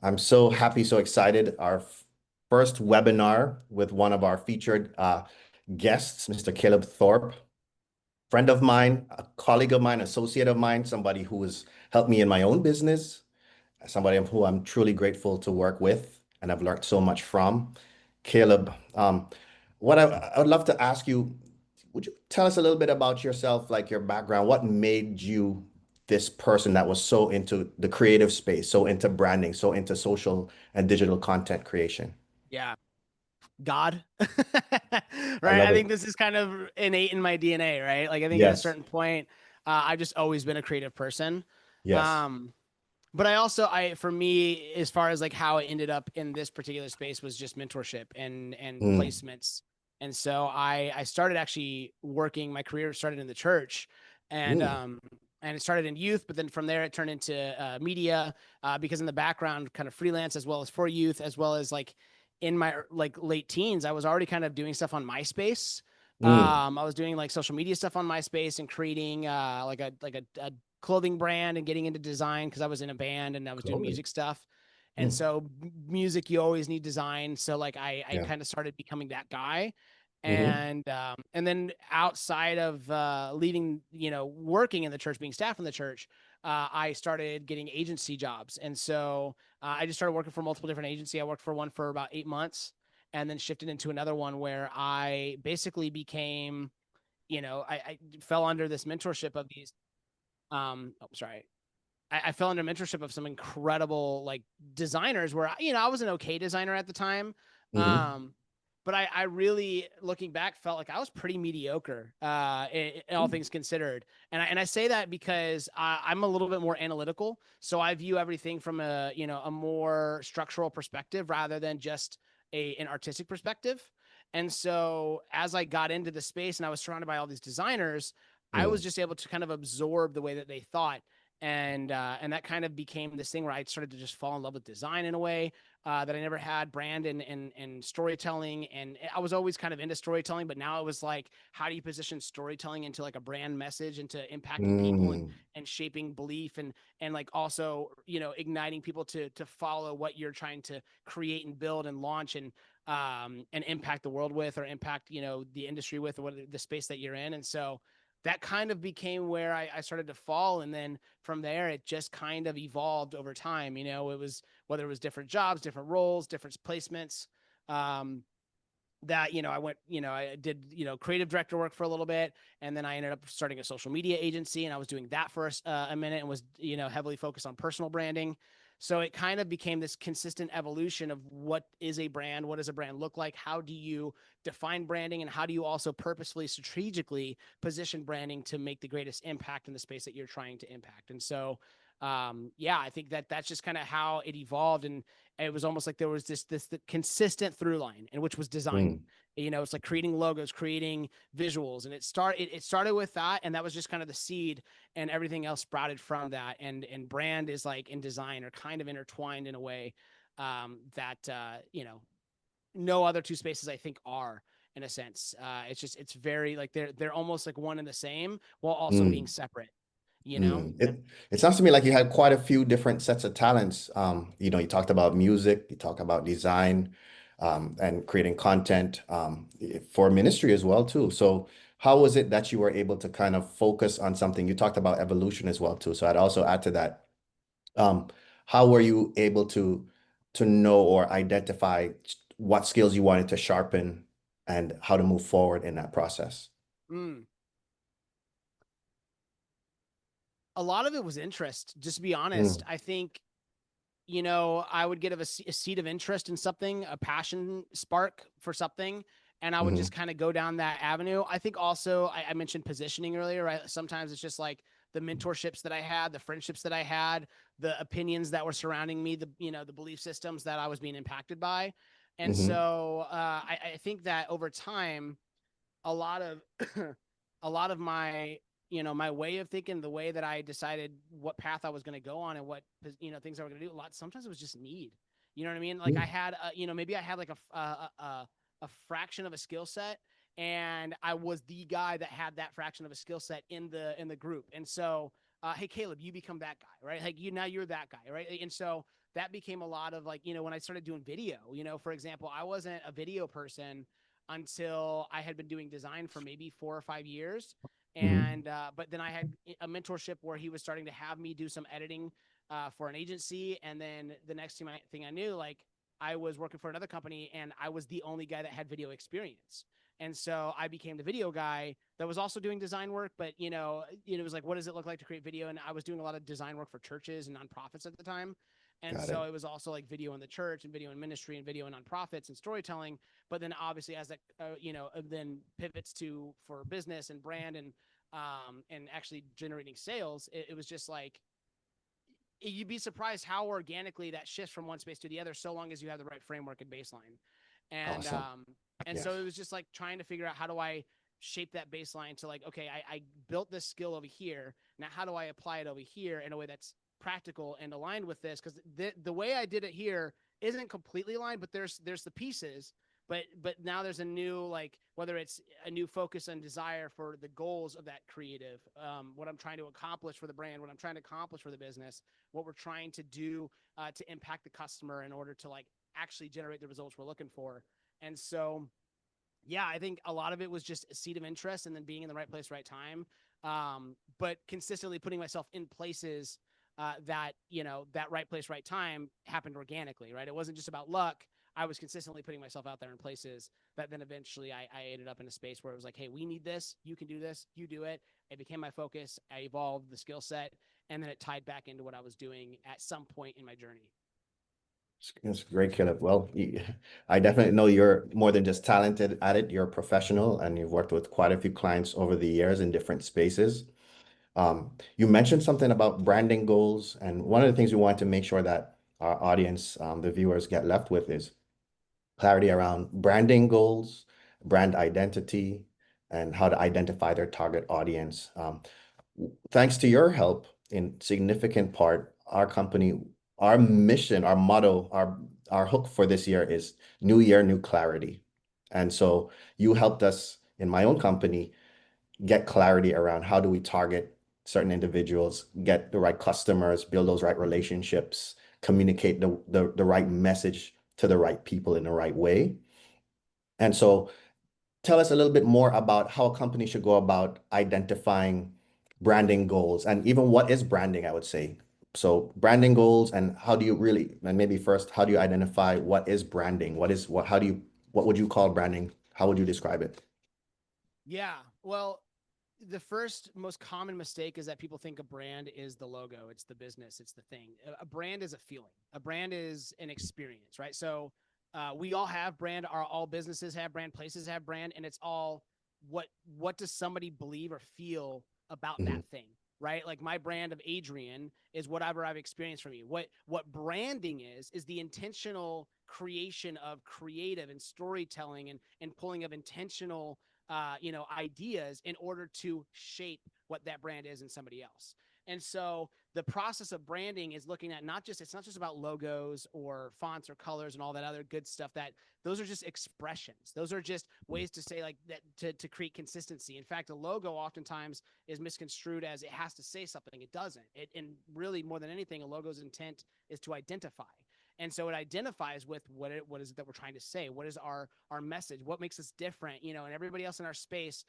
I'm so happy, so excited. Our first webinar with one of our featured guests, Mr. Caleb Thorpe, friend of mine, a colleague of mine, associate of mine, somebody who has helped me in my own business, somebody who I'm truly grateful to work with, and I've learned so much from. Caleb, I would love to ask you, would you tell us a little bit about yourself, like your background? What made you this person that was so into the creative space, so into branding, so into social and digital content creation? Yeah. God. I Right. love I it. think this is kind of innate in my DNA, right? Like I think at a Yes. certain point, I've just always been a creative person. Yes. Um, but for me, as far as like how it ended up in this particular space was just mentorship and Mm, placements. And so I started actually working, my career started in the church and, mm, um, and it started in youth, but then from there it turned into media because in the background, kind of freelance as well as for youth, as well as like in my like late teens, I was already kind of doing stuff on MySpace. mm. I was doing like social media stuff on MySpace and creating like a clothing brand and getting into design because I was in a band and I was doing Clothing. music stuff. And Mm, so music, you always need design. So like I yeah. kind of started becoming that guy. Hmm. And then outside of leaving, working in the church, being staff in the church, I started getting agency jobs. And so I just started working for multiple different agencies. I worked for one for about 8 months and then shifted into another one where I basically became, I fell under this mentorship of these oh, sorry. I fell under mentorship of some incredible like designers where I was an okay designer at the time. Hmm. But I really looking back felt like I was pretty mediocre, in all things considered. And I say that because I'm a little bit more analytical. So I view everything from a more structural perspective rather than just an artistic perspective. And so as I got into the space and I was surrounded by all these designers, I was Mm, just able to kind of absorb the way that they thought. And that kind of became this thing where I started to just fall in love with design in a way that I never had, brand and storytelling. And I was always kind of into storytelling, but now it was like, how do you position storytelling into like a brand message, into impacting people mm, and shaping belief and like also, igniting people to follow what you're trying to create and build and launch and impact the world with, or impact, the industry with, or what the space that you're in. And so that kind of became where I started to fall. And then from there, it just kind of evolved over time. It was whether it was different jobs, different roles, different placements. Um, that I went, I did creative director work for a little bit, and then I ended up starting a social media agency, and I was doing that for a minute, and was heavily focused on personal branding. So it kind of became this consistent evolution of what is a brand, what does a brand look like, how do you define branding, and how do you also purposefully, strategically position branding to make the greatest impact in the space that you're trying to impact. And so yeah, I think that's just kind of how it evolved. And it was almost like there was this consistent through line, and which was design. mm, It's like creating logos, creating visuals, and it started with that, and that was just kind of the seed, and everything else sprouted from that. And brand is like in design are kind of intertwined in a way that no other two spaces I think are, in a sense. It's very like they're almost like one and the same while also being mm. separate. You know. It sounds to me like you had quite a few different sets of talents. You talked about music, you talked about design, and creating content, for ministry as well too. So how was it that you were able to kind of focus on something? You talked about evolution as well too. So I'd also add to that. Um, how were you able to know or identify what skills you wanted to sharpen and how to move forward in that process? Mm. A lot of it was interest. Just to be honest, Mm, I think I would get a seed of interest in something, a passion spark for something, and I would just hmm. kind of go down that avenue. I think also I mentioned positioning earlier, right? Sometimes it's just like the mentorships that I had, the friendships that I had, the opinions that were surrounding me, the belief systems that I was being impacted by. And Hmm. so I think that over time, a lot of a lot of my way of thinking, the way that I decided what path I was going to go on and what things I were going to do, a lot sometimes it was just need. You know what I mean? Like I had maybe I had like a fraction of a skill set, and I was the guy that had that fraction of a skill set in the group. And so hey Caleb, you become that guy, right? Like you're that guy, right? And so that became a lot of like, when I started doing video, for example, I wasn't a video person until I had been doing design for maybe 4 or 5 years. Mhm. And, but then I had a mentorship where he was starting to have me do some editing for an agency. And then the next thing I knew, like I was working for another company and I was the only guy that had video experience. And so I became the video guy that was also doing design work, but it was like, what does it look like to create video? And I was doing a lot of design work for churches and nonprofits at the time. And Got so it. it was also like video in the church and video in ministry and video in nonprofits and storytelling. But then obviously as that, then pivots to for business and brand and actually generating sales, it was just like, you'd be surprised how organically that shifts from one space to the other, so long as you have the right framework and baseline. And Awesome. so Yes. it was just like trying to figure out, how do I shape that baseline to like, okay, I built this skill over here. Now how do I apply it over here in a way that's practical and aligned with this? Because the way I did it here isn't completely aligned, but there's the pieces. But now there's a new, like, whether it's a new focus and desire for the goals of that creative, what I'm trying to accomplish for the brand, what I'm trying to accomplish for the business, what we're trying to do to impact the customer in order to like actually generate the results we're looking for. And so, yeah, I think a lot of it was just a seed of interest and then being in the right place, right time. But consistently putting myself in places that, that right place, right time happened organically, right? It wasn't just about luck. I was consistently putting myself out there in places that then eventually I ended up in a space where it was like, hey, we need this. You can do this. You do it. It became my focus. I evolved the skill set, and then it tied back into what I was doing at some point in my journey. It's great, Caleb. Well, I definitely know you're more than just talented at it. You're a professional and you've worked with quite a few clients over the years in different spaces. You mentioned something about branding goals, and one of the things we want to make sure that our audience, the viewers, get left with is clarity around branding goals, brand identity, and how to identify their target audience. Thanks to your help, in significant part, our company, our mission, our motto, our hook for this year is New Year, New Clarity. And so you helped us in my own company get clarity around how do we target certain individuals, get the right customers, build those right relationships, communicate the right message to the right people in the right way. And so tell us a little bit more about how a company should go about identifying branding goals and even what is branding, I would say. So branding goals and how do you really, and maybe first, how do you identify what is branding? What would you call branding? How would you describe it? Yeah. Well, the first most common mistake is that people think a brand is the logo, it's the business, it's the thing. A brand is a feeling. A brand is an experience, right? So we all have brand. All businesses have brand. Places have brand, and it's all what does somebody believe or feel about that Mhm. thing, right? Like my brand of Adrian is whatever I've experienced from you. What branding is the intentional creation of creative and storytelling and pulling of intentional ideas in order to shape what that brand is in somebody else. And so the process of branding is looking at it's not just about logos or fonts or colors and all that other good stuff. That those are just expressions. Those are just ways to say like that to create consistency. In fact, a logo oftentimes is misconstrued as it has to say something. It doesn't. And really more than anything, a logo's intent is to identify. And so it identifies with what is it that we're trying to say? What is our message? What makes us different? And everybody else in our space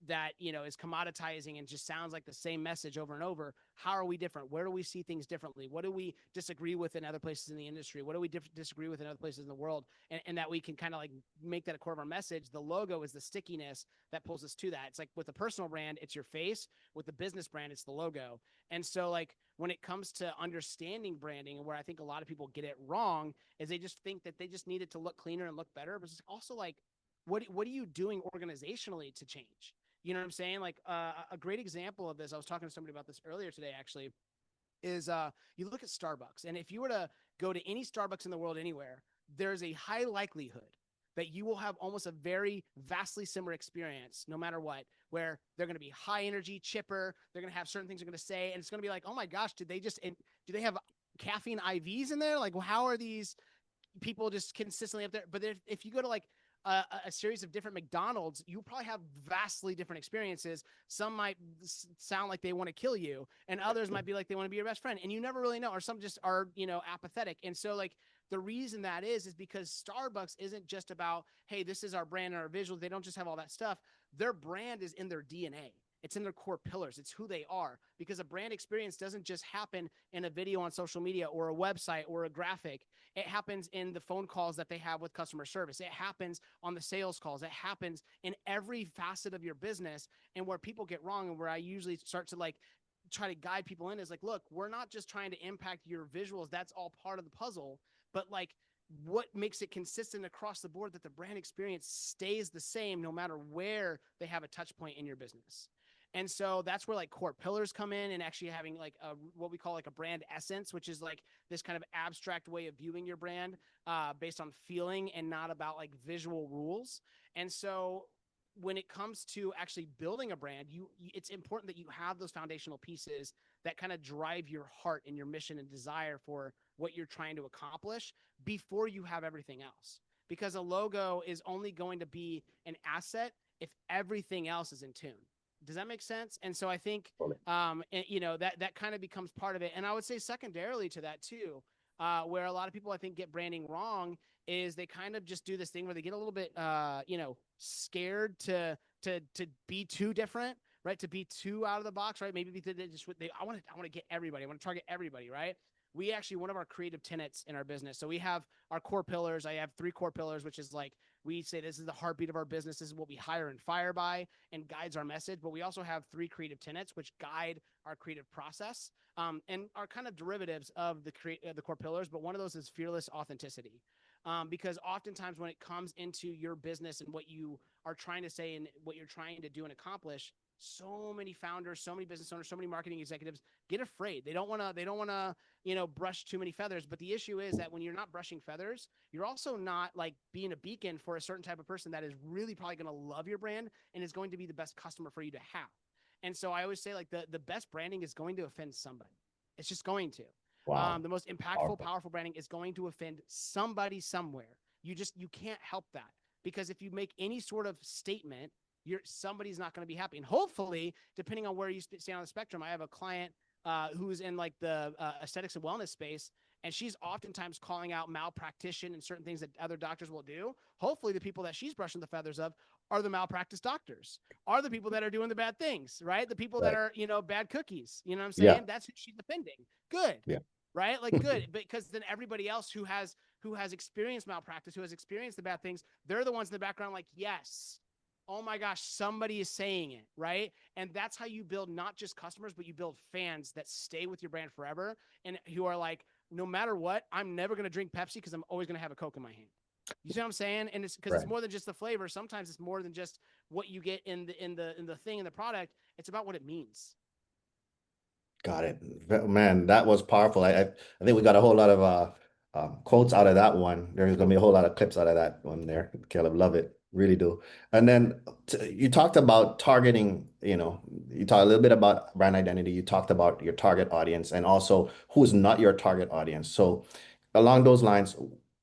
that is commoditizing and just sounds like the same message over and over. How are we different? Where do we see things differently? What do we disagree with in other places in the industry? What do we disagree with in other places in the world? And that we can kind of like make that a core of our message. The logo is the stickiness that pulls us to that. It's like with a personal brand, it's your face. With the business brand, it's the logo. And so like when it comes to understanding branding, and where I think a lot of people get it wrong is they just think that they just need it to look cleaner and look better. But it's also like, what are you doing organizationally to change? You know what I'm saying? Like a great example of this, I was talking to somebody about this earlier today, actually, is you look at Starbucks. And if you were to go to any Starbucks in the world anywhere, there's a high likelihood that you will have almost a very vastly similar experience, no matter what, where they're going to be high energy, chipper. They're going to have certain things they're going to say. And it's going to be like, oh my gosh, do they have caffeine IVs in there? Like, well, how are these people just consistently up there? But if you go to like a series of different McDonald's, you probably have vastly different experiences. Some might sound like they want to kill you, and others might be like they want to be your best friend, and you never really know. Or some just are, apathetic. And so like the reason that is because Starbucks isn't just about, hey, this is our brand and our visuals. They don't just have all that stuff. Their brand is in their DNA. It's in their core pillars. It's who they are, because a brand experience doesn't just happen in a video on social media or a website or a graphic. It happens in the phone calls that they have with customer service. It happens on the sales calls. It happens in every facet of your business. And where people get wrong, and where I usually start to like try to guide people in, is like, look, we're not just trying to impact your visuals. That's all part of the puzzle. But like, what makes it consistent across the board that the brand experience stays the same no matter where they have a touch point in your business. And so that's where like core pillars come in, and actually having like what we call like a brand essence, which is like this kind of abstract way of viewing your brand based on feeling and not about like visual rules. And so when it comes to actually building a brand, it's important that you have those foundational pieces that kind of drive your heart and your mission and desire for what you're trying to accomplish before you have everything else. Because a logo is only going to be an asset if everything else is in tune. Does that make sense? And so I think, that kind of becomes part of it. And I would say secondarily to that too, where a lot of people I think get branding wrong is they kind of just do this thing where they get a little bit, scared to be too different, right? To be too out of the box, right? Maybe I want to get everybody. I want to target everybody, right? We actually, one of our creative tenets in our business. So we have our core pillars. I have 3 core pillars, which is like, we say this is the heartbeat of our business. This is what we hire and fire by and guides our message. But we also have 3 creative tenets, which guide our creative process and are kind of derivatives of the core pillars. But one of those is fearless authenticity. Because oftentimes when it comes into your business and what you are trying to say and what you're trying to do and accomplish, so many founders, so many business owners, so many marketing executives get afraid. They don't want to, brush too many feathers. But the issue is that when you're not brushing feathers, you're also not like being a beacon for a certain type of person that is really probably going to love your brand and is going to be the best customer for you to have. And so I always say like the best branding is going to offend somebody. It's just going to. Wow. The most impactful, powerful branding is going to offend somebody somewhere. You can't help that, because if you make any sort of statement, somebody's not going to be happy. And hopefully, depending on where you stand on the spectrum, I have a client who's in like the aesthetics and wellness space, and she's oftentimes calling out malpractice and certain things that other doctors will do. Hopefully the people that she's brushing the feathers of are the malpractice doctors, are the people that are doing the bad things, right? The people that are, bad cookies, you know what I'm saying? Yeah. That's who she's offending. Good. Yeah. Right? Like good, because then everybody else who has experienced malpractice, who has experienced the bad things, they're the ones in the background like, yes, oh my gosh, somebody is saying it, right? And that's how you build not just customers, but you build fans that stay with your brand forever and who are like, no matter what, I'm never going to drink Pepsi because I'm always going to have a Coke in my hand. You see what I'm saying? And it's because it's more than just the flavor. Sometimes it's more than just what you get in the thing, in the product. It's about what it means. Got it. Man, that was powerful. I think we got a whole lot of quotes out of that one. There's going to be a whole lot of clips out of that one there. Caleb, love it. Really do. And then you talked about targeting, you talked a little bit about brand identity. You talked about your target audience and also who's not your target audience. So along those lines,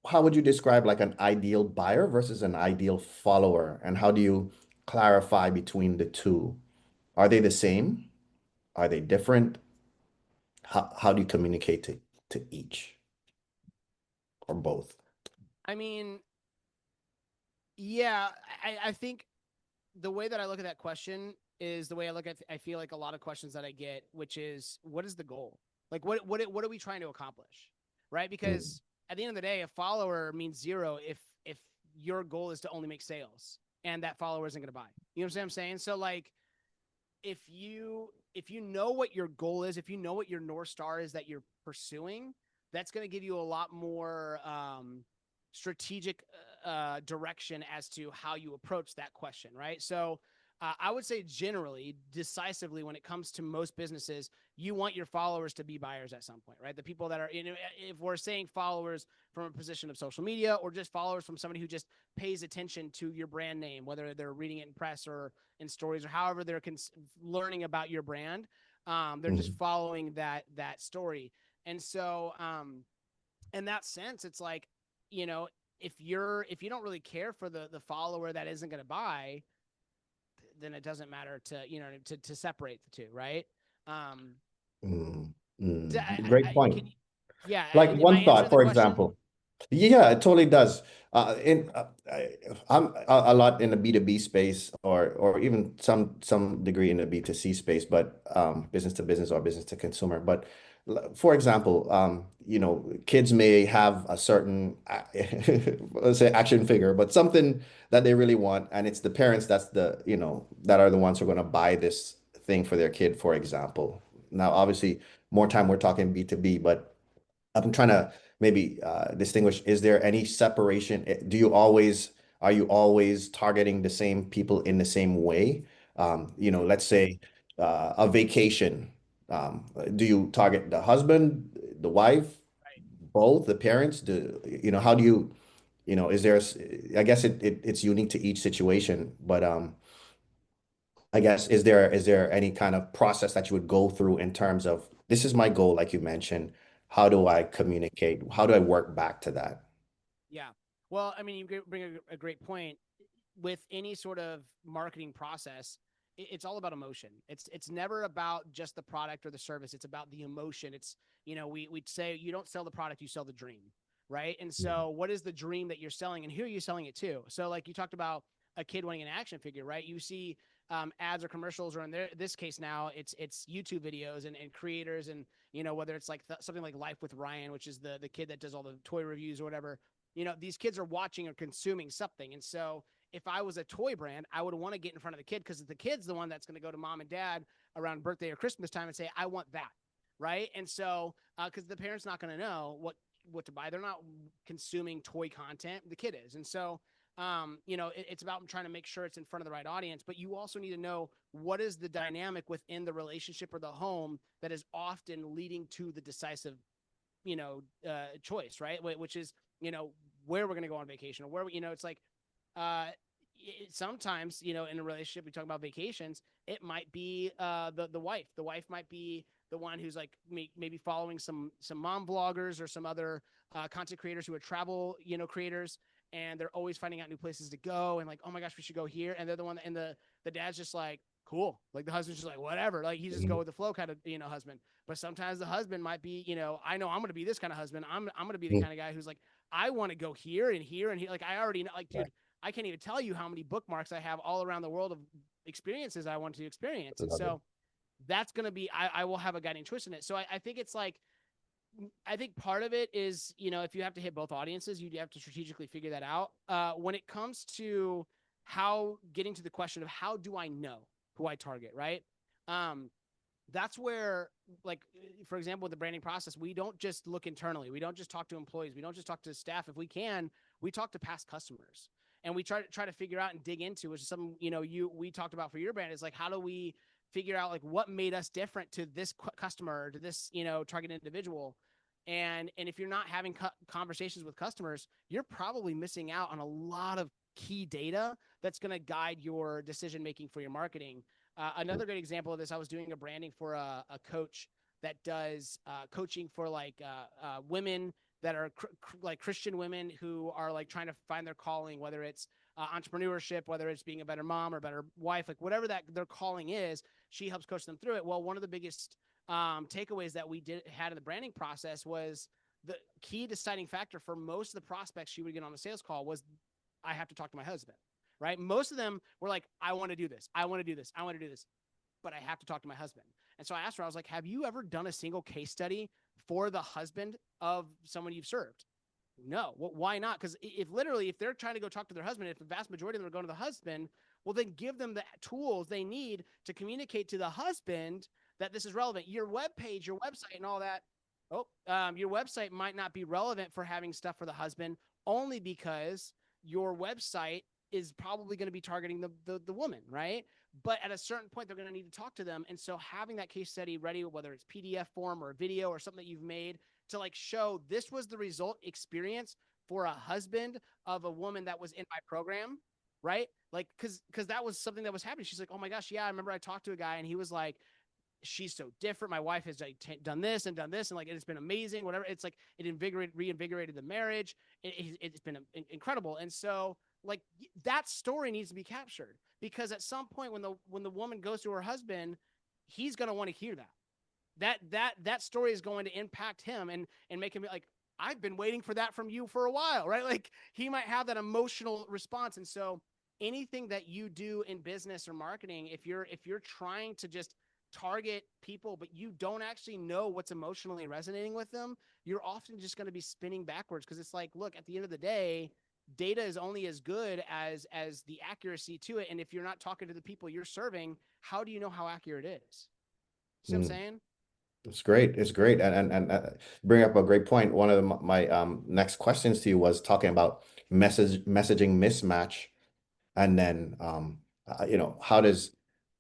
how would you describe like an ideal buyer versus an ideal follower? And how do you clarify between the two? Are they the same? Are they different? How do you communicate to each or both? I mean, yeah, I think the way that I look at that question is the way I feel like a lot of questions that I get, which is, what is the goal? Like, what are we trying to accomplish? Right? Mm, Because at the end of the day, a follower means 0 if your goal is to only make sales and that follower isn't going to buy. You know what I'm saying? So like, if you know what your goal is, if you know what your North Star is that you're pursuing, that's going to give you a lot more strategic direction as to how you approach that question, right? So I would say generally, decisively, when it comes to most businesses, you want your followers to be buyers at some point, right? The people that are, if we're saying followers from a position of social media or just followers from somebody who just pays attention to your brand name, whether they're reading it in press or in stories or however they're learning about your brand, they're just mhm. following that story. And so, in that sense, it's like, you know, if you don't really care for the follower that isn't going to buy, then it doesn't matter to, to separate the two, right? Um, Mm, I great can, point. yeah. Like Am I one thought, answering the for question? example. Yeah, it totally does. I'm a lot in the B2B space, or even some degree in the B2C space, but business to business or business to consumer. But for example, kids may have a certain let's say action figure, but something that they really want, and it's the parents that are the ones who are going to buy this thing for their kid, for example. Now, obviously, more time we're talking B2B, but I'm trying to maybe distinguish, is there any separation? Are you always targeting the same people in the same way? Let's say a vacation. Do you target the husband, the wife, Right. both, the parents? How do is I guess it's unique to each situation, but I guess is there any kind of process that you would go through in terms of this is my goal, like you mentioned. How do I communicate? How do I work back to that? Yeah. Well, I mean, you bring a great point. With any sort of marketing process, it's all about emotion. It's never about just the product or the service. It's about the emotion. It's, we'd say you don't sell the product, you sell the dream, right? And so what is the dream that you're selling, and who are you selling it to? So like you talked about a kid wanting an action figure, right? You see ads or commercials, or in this case now it's YouTube videos and creators, and whether it's like something like Life with Ryan, which is the kid that does all the toy reviews or whatever. These kids are watching or consuming something, and so if I was a toy brand, I would want to get in front of the kid, because the kid's the one that's going to go to mom and dad around birthday or Christmas time and say, I want that. Right. And so, because the parent's not going to know what to buy. They're not consuming toy content. The kid is. And so, it's about trying to make sure it's in front of the right audience, but you also need to know what is the dynamic within the relationship or the home that is often leading to the decisive, choice, right? Which is, where we're going to go on vacation, or where, it's like, uh, sometimes, in a relationship, we talk about vacations. It might be the wife. The wife might be the one who's like maybe following some mom bloggers or some other content creators who are travel creators, and they're always finding out new places to go, and like, oh my gosh, we should go here. And they're the one and the dad's just like, cool. Like the husband's just like, whatever. Like he's just go with the flow kind of husband. But sometimes the husband might be, I know I'm going to be this kind of husband. I'm going to be the kind of guy who's like, I want to go here and here and here. Like I already know, like, dude, I can't even tell you how many bookmarks I have all around the world of experiences I want to experience. And Love it. so that's going to be, I will have a guiding twist in it. So I think it's like, I think part of it is, if you have to hit both audiences, you have to strategically figure that out. When it comes to getting to the question of how do I know who I target, right? That's where, like, for example, with the branding process, we don't just look internally. We don't just talk to employees. We don't just talk to staff. If we can, we talk to past customers, and we try to figure out and dig into, which is something, we talked about for your brand, is like, how do we figure out like what made us different to this customer, or to this, target individual. And if you're not having conversations with customers, you're probably missing out on a lot of key data that's going to guide your decision making for your marketing. Another great example of this, I was doing a branding for a coach that does coaching for like women that are like Christian women who are like trying to find their calling, whether it's entrepreneurship, whether it's being a better mom or better wife, like whatever that their calling is, she helps coach them through it. Well, one of the biggest takeaways that we had in the branding process was the key deciding factor for most of the prospects she would get on the sales call was, I have to talk to my husband, right? Most of them were like, I want to do this. I want to do this. I want to do this, but I have to talk to my husband. And so I asked her, I was like, have you ever done a single case study for the husband of someone you've served? No. Well, why not? Because if they're trying to go talk to their husband, if the vast majority of them are going to the husband, well, then give them the tools they need to communicate to the husband that this is relevant. Your web page, your website, and all that. Your website might not be relevant for having stuff for the husband, only because your website is probably going to be targeting the woman, right? But at a certain point, they're going to need to talk to them. And so having that case study ready, whether it's PDF form or a video or something that you've made to like show this was the result experience for a husband of a woman that was in my program, right? Like, cause that was something that was happening. She's like, oh my gosh, yeah, I remember I talked to a guy and he was like, she's so different. My wife has like done this and like it's been amazing. Whatever. It's like it reinvigorated the marriage. It's been incredible. And so like that story needs to be captured, because at some point when the woman goes to her husband, he's gonna want to hear that story is going to impact him and make him be like, I've been waiting for that from you for a while, right? Like he might have that emotional response. And so anything that you do in business or marketing, if you're trying to just target people, but you don't actually know what's emotionally resonating with them, you're often just going to be spinning backwards. Cause it's like, look, at the end of the day, data is only as good as the accuracy to it. And if you're not talking to the people you're serving, how do you know how accurate it is? See what I'm Mm. saying? It's great. It's great. And bring up a great point. One of my next questions to you was talking about messaging mismatch, and then how does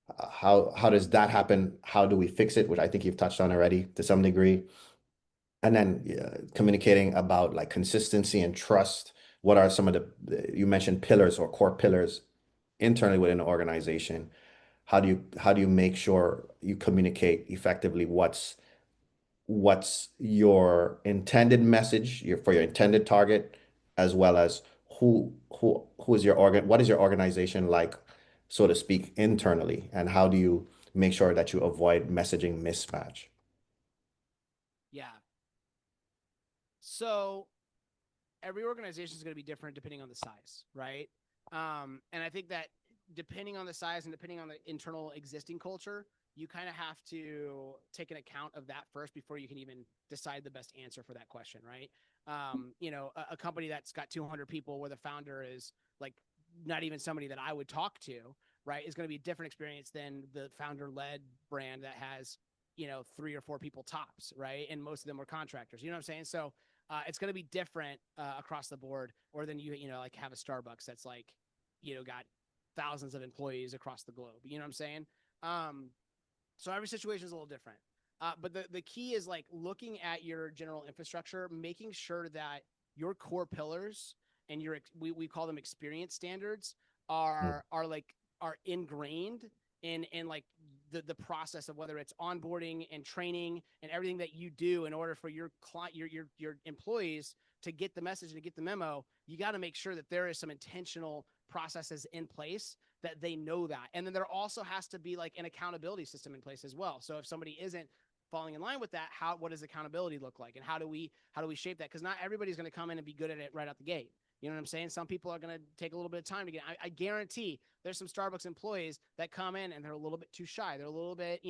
that happen? How do we fix it? Which I think you've touched on already to some degree. And then communicating about like consistency and trust. What are some of you mentioned pillars or core pillars internally within an organization? How do you make sure you communicate effectively what's your intended message for your intended target, as well as who is your what is your organization like, so to speak, internally, and how do you make sure that you avoid messaging mismatch? Yeah. So every organization is going to be different depending on the size, right? And I think that depending on the size and depending on the internal existing culture, you kind of have to take an account of that first before you can even decide the best answer for that question, right? A company that's got 200 people where the founder is like not even somebody that I would talk to, right, is going to be a different experience than the founder-led brand that has, 3 or 4 people tops, right? And most of them were contractors. You know what I'm saying? So it's going to be different across the board, or than like have a Starbucks that's like, got thousands of employees across the globe. You know what I'm saying? So every situation is a little different. But the key is like looking at your general infrastructure, making sure that your core pillars and we call them experience standards Mm. are ingrained in like the process of whether it's onboarding and training and everything that you do in order for your client, your employees to get the message and to get the memo. You got to make sure that there is some intentional processes in place that they know that. And then there also has to be like an accountability system in place as well. So if somebody isn't falling in line with that, what does accountability look like? And how do we shape that? Because not everybody's going to come in and be good at it right out the gate. You know what I'm saying? Some people are going to take a little bit of time to get. I guarantee there's some Starbucks employees that come in and they're a little bit too shy. They're a little bit,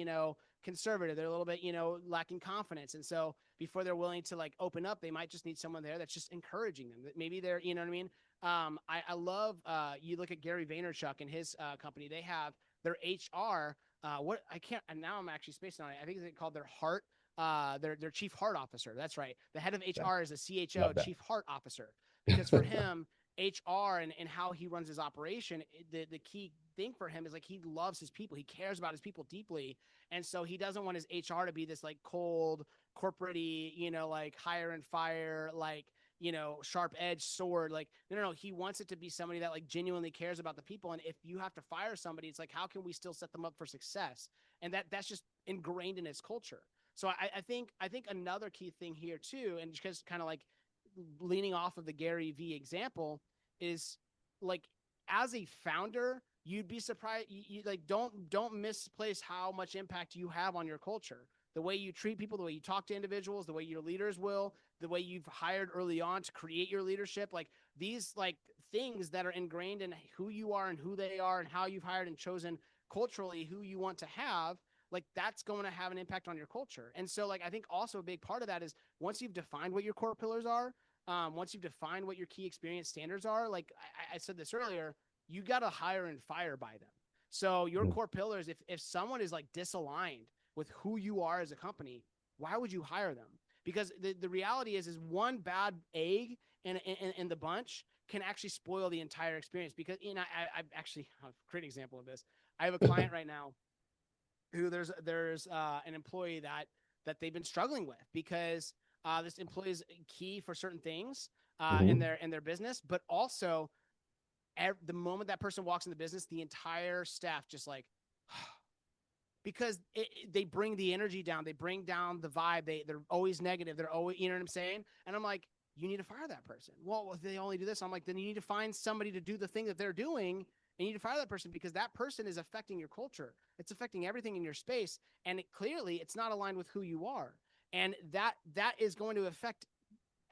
conservative. They're a little bit, lacking confidence. And so before they're willing to like open up, they might just need someone there that's just encouraging them. That maybe they're, you know what I mean? I love, you look at Gary Vaynerchuk and his company, they have their HR, and now I'm actually spacing on it. I think it's called their heart, their chief heart officer. That's right. The head of Yeah, HR is a CHO, love that. chief heart officer, because for him, HR and how he runs his operation, the key thing for him is like, he loves his people. He cares about his people deeply. And so he doesn't want his HR to be this like cold, corporate-y, like hire and fire, like, sharp edge sword. Like, no. He wants it to be somebody that like genuinely cares about the people. And if you have to fire somebody, it's like, how can we still set them up for success? And that's just ingrained in his culture. So I think another key thing here too, and just kind of like leaning off of the Gary V example, is like, as a founder, you'd be surprised. You like, don't misplace how much impact you have on your culture. The way you treat people, the way you talk to individuals, the way your leaders will, the way you've hired early on to create your leadership, like these like things that are ingrained in who you are and who they are and how you've hired and chosen culturally who you want to have, like that's going to have an impact on your culture. And so like, I think also a big part of that is once you've defined what your core pillars are, once you've defined what your key experience standards are, like I said this earlier, you got to hire and fire by them. So your Mm. core pillars, if someone is like disaligned with who you are as a company, why would you hire them? Because the reality is one bad egg in the bunch can actually spoil the entire experience. Because I actually, a great example of this. I have a client right now who there's an employee that they've been struggling with, because this employee is key for certain things in Mhm. their business, but also the moment that person walks in the business, the entire staff just like because they bring the energy down. They bring down the vibe. They're always negative. They're always, you know what I'm saying? And I'm like, you need to fire that person. Well, they only do this. I'm like, then you need to find somebody to do the thing that they're doing. And you need to fire that person because that person is affecting your culture. It's affecting everything in your space. And clearly it's not aligned with who you are. And that is going to affect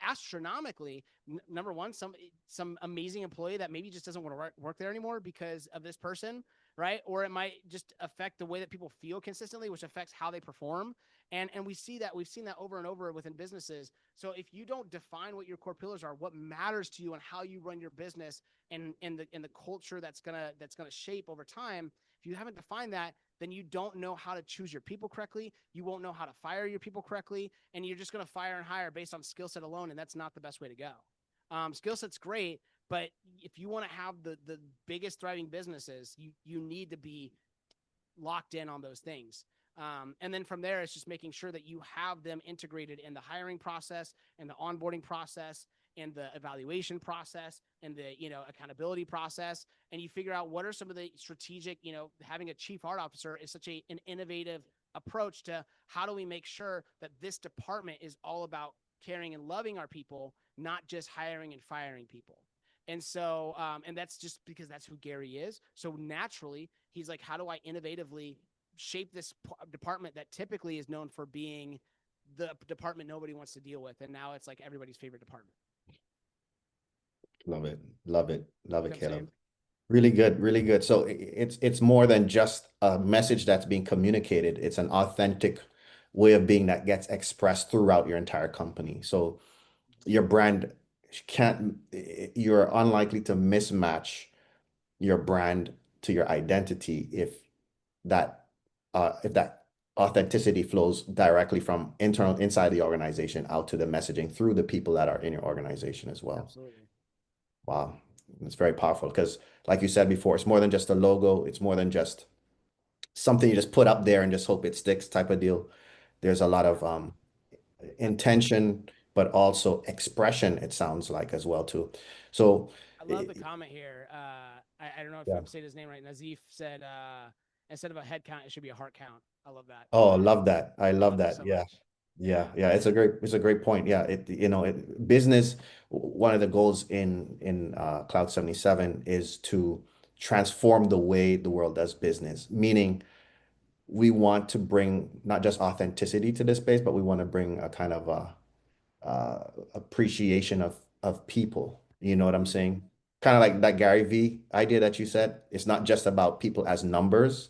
astronomically. Number one, some amazing employee that maybe just doesn't want to work there anymore because of this person, right? Or it might just affect the way that people feel consistently, which affects how they perform. And we've seen that over and over within businesses. So if you don't define what your core pillars are, what matters to you and how you run your business, and the culture that's gonna shape over time, if you haven't defined that, then you don't know how to choose your people correctly. You won't know how to fire your people correctly, and you're just going to fire and hire based on skill set alone, and that's not the best way to go. Skill set's great, but if you want to have the biggest thriving businesses, you need to be locked in on those things. And then from there, it's just making sure that you have them integrated in the hiring process and the onboarding process and the evaluation process and the, accountability process. And you figure out what are some of the strategic, having a chief art officer is such an innovative approach to how do we make sure that this department is all about caring and loving our people, not just hiring and firing people. And so, and that's just because that's who Gary is. So naturally, he's like, how do I innovatively shape this department that typically is known for being the department nobody wants to deal with? And now it's like everybody's favorite department. Love it. Love it. Love it, You know what I'm Caleb. saying? Really good, really good. So it's more than just a message that's being communicated. It's an authentic way of being that gets expressed throughout your entire company. So your brand can't, you're unlikely to mismatch your brand to your identity if that authenticity flows directly from internal inside the organization out to the messaging through the people that are in your organization as well. Absolutely. Wow. It's very powerful because, like you said before, it's more than just a logo. It's more than just something you just put up there and just hope it sticks type of deal. There's a lot of Absolutely. intention, but also expression, it sounds like as well too. So, I love eh, the comment here. I don't know if yeah. I'm saying his name right. Nazif said, instead of a head count, it should be a heart count. I love that. Oh, I love that. I I love love that that. so Yeah. much. Yeah. Yeah. Yeah. It's a great point. Yeah. Business, one of the goals in Cloud 77 is to transform the way the world does business, meaning we want to bring not just authenticity to this space, but we want to bring a kind of appreciation of people. You know what I'm Mm, saying? Kind of like that Gary V idea that you said. It's not just about people as numbers.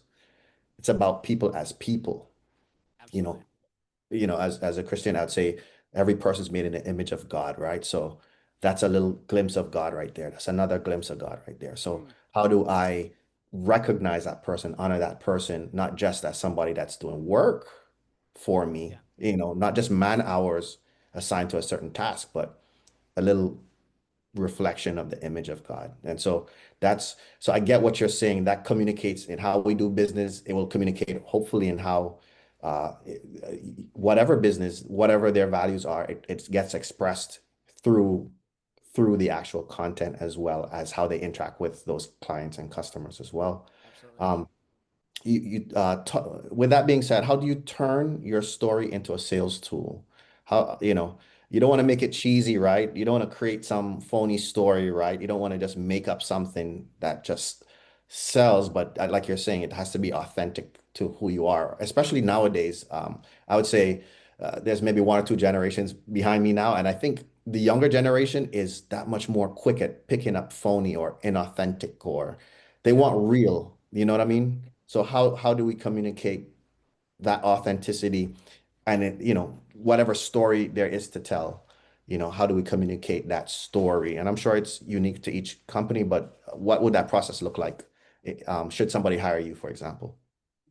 It's about people as people. You absolutely. know, as a Christian, I'd say every person's made in the image of God, right? So that's a little glimpse of God right there. That's another glimpse of God right there. So Mm, how do I recognize that person, honor that person, not just as somebody that's doing work for yeah. me, not just man hours assigned to a certain task, but a little reflection of the image of God. And so I get what you're saying. That communicates in how we do business. It will communicate hopefully in how uh, whatever business, whatever their values are, it gets expressed through through the actual content as well as how they interact with those clients and customers as well. Absolutely. Um, with that being said, how do you turn your story into a sales tool? How, you don't want to make it cheesy, right? You don't want to create some phony story, right? You don't want to just make up something that just sells, but like you're saying, it has to be authentic to who you are, especially nowadays. I would say there's maybe one or two generations behind me now, and I think the younger generation is that much more quick at picking up phony or inauthentic, or they Yeah. want real. You know what I mean? So how do we communicate that authenticity and whatever story there is to tell, how do we communicate that story? And I'm sure it's unique to each company, but what would that process look like? Should somebody hire you, for example?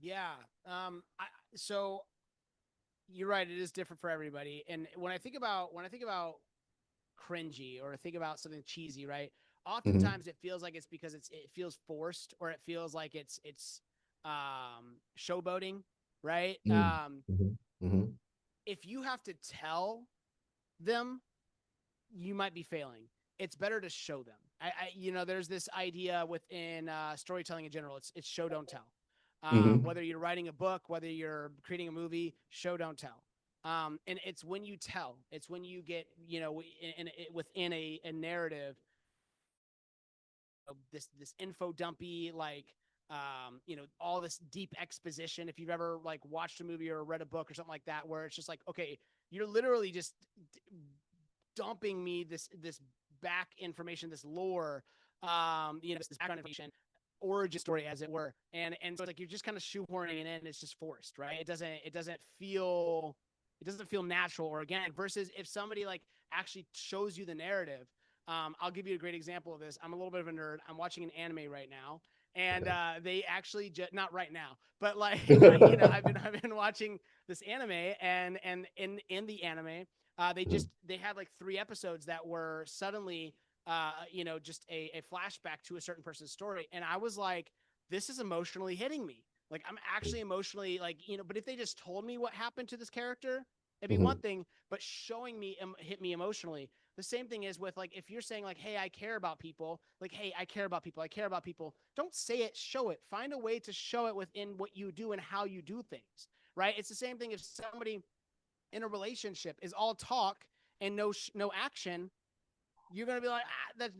Yeah. So you're right. It is different for everybody. And when I think about cringy or think about something cheesy, right? Hmm. Oftentimes it feels like it's because it feels forced or it feels like it's showboating, right? Hmm. Hmm. If you have to tell them, you might be failing. It's better to show them. There's this idea within storytelling in general. It's show don't tell. Mm-hmm. Whether you're writing a book, whether you're creating a movie, show, don't tell. And it's when you tell, it's when you get, within a narrative, this info dumpy, like, all this deep exposition. If you've ever like watched a movie or read a book or something like that, where it's just like, okay, you're literally just dumping me this back information, this lore, this background information, origin story, as it were, and so it's like you're just kind of shoehorning it in. It's just forced, right? It doesn't feel natural or organic. Versus if somebody like actually shows you the narrative. I'll give you a great example of this. I'm a little bit of a nerd. I'm watching an anime right now, and they actually not right now, but like I've been watching this anime, and in the anime, they had like 3 episodes that were suddenly just a flashback to a certain person's story, and I was like, this is emotionally hitting me. Like I'm actually emotionally like but if they just told me what happened to this character, it'd be one Mm-hmm. thing, but showing me hit me emotionally. The same thing is with like if you're saying like, hey, I care about people, like, hey, I care about people, I care about people. Don't say it, show it. Find a way to show it within what you do and how you do things, right? It's the same thing if somebody in a relationship is all talk and no action. You're gonna be like, that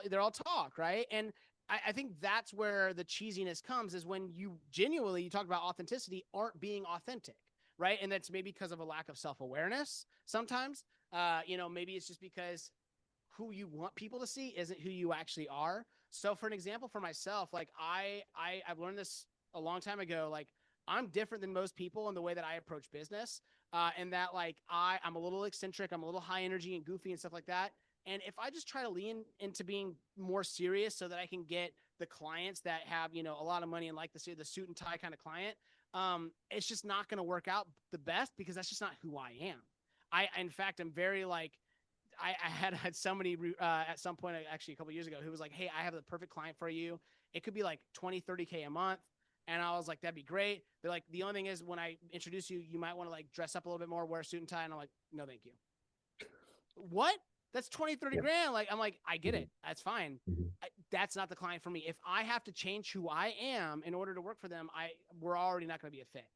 they're all talk, right? And I think that's where the cheesiness comes, is when you genuinely, you talk about authenticity, aren't being authentic, right? And that's maybe because of a lack of self-awareness sometimes. Maybe it's just because who you want people to see isn't who you actually are. So for an example, for myself, like I've learned this a long time ago. Like I'm different than most people in the way that I approach business, and that like I'm a little eccentric, I'm a little high energy and goofy and stuff like that. And if I just try to lean into being more serious so that I can get the clients that have a lot of money and like the suit and tie kind of client, it's just not going to work out the best, because that's just not who I am. In fact, I'm very like, I had somebody at some point, actually a couple of years ago, who was like, hey, I have the perfect client for you. It could be like 20, 30K a month. And I was like, that'd be great. They're like, the only thing is when I introduce you, you might want to like dress up a little bit more, wear a suit and tie. And I'm like, no, thank you. What? That's 20, 30 Yeah. grand. Like, I'm like, I get Mm-hmm. it. That's fine. Mm-hmm. That's not the client for me. If I have to change who I am in order to work for them, we're already not going to be a fit.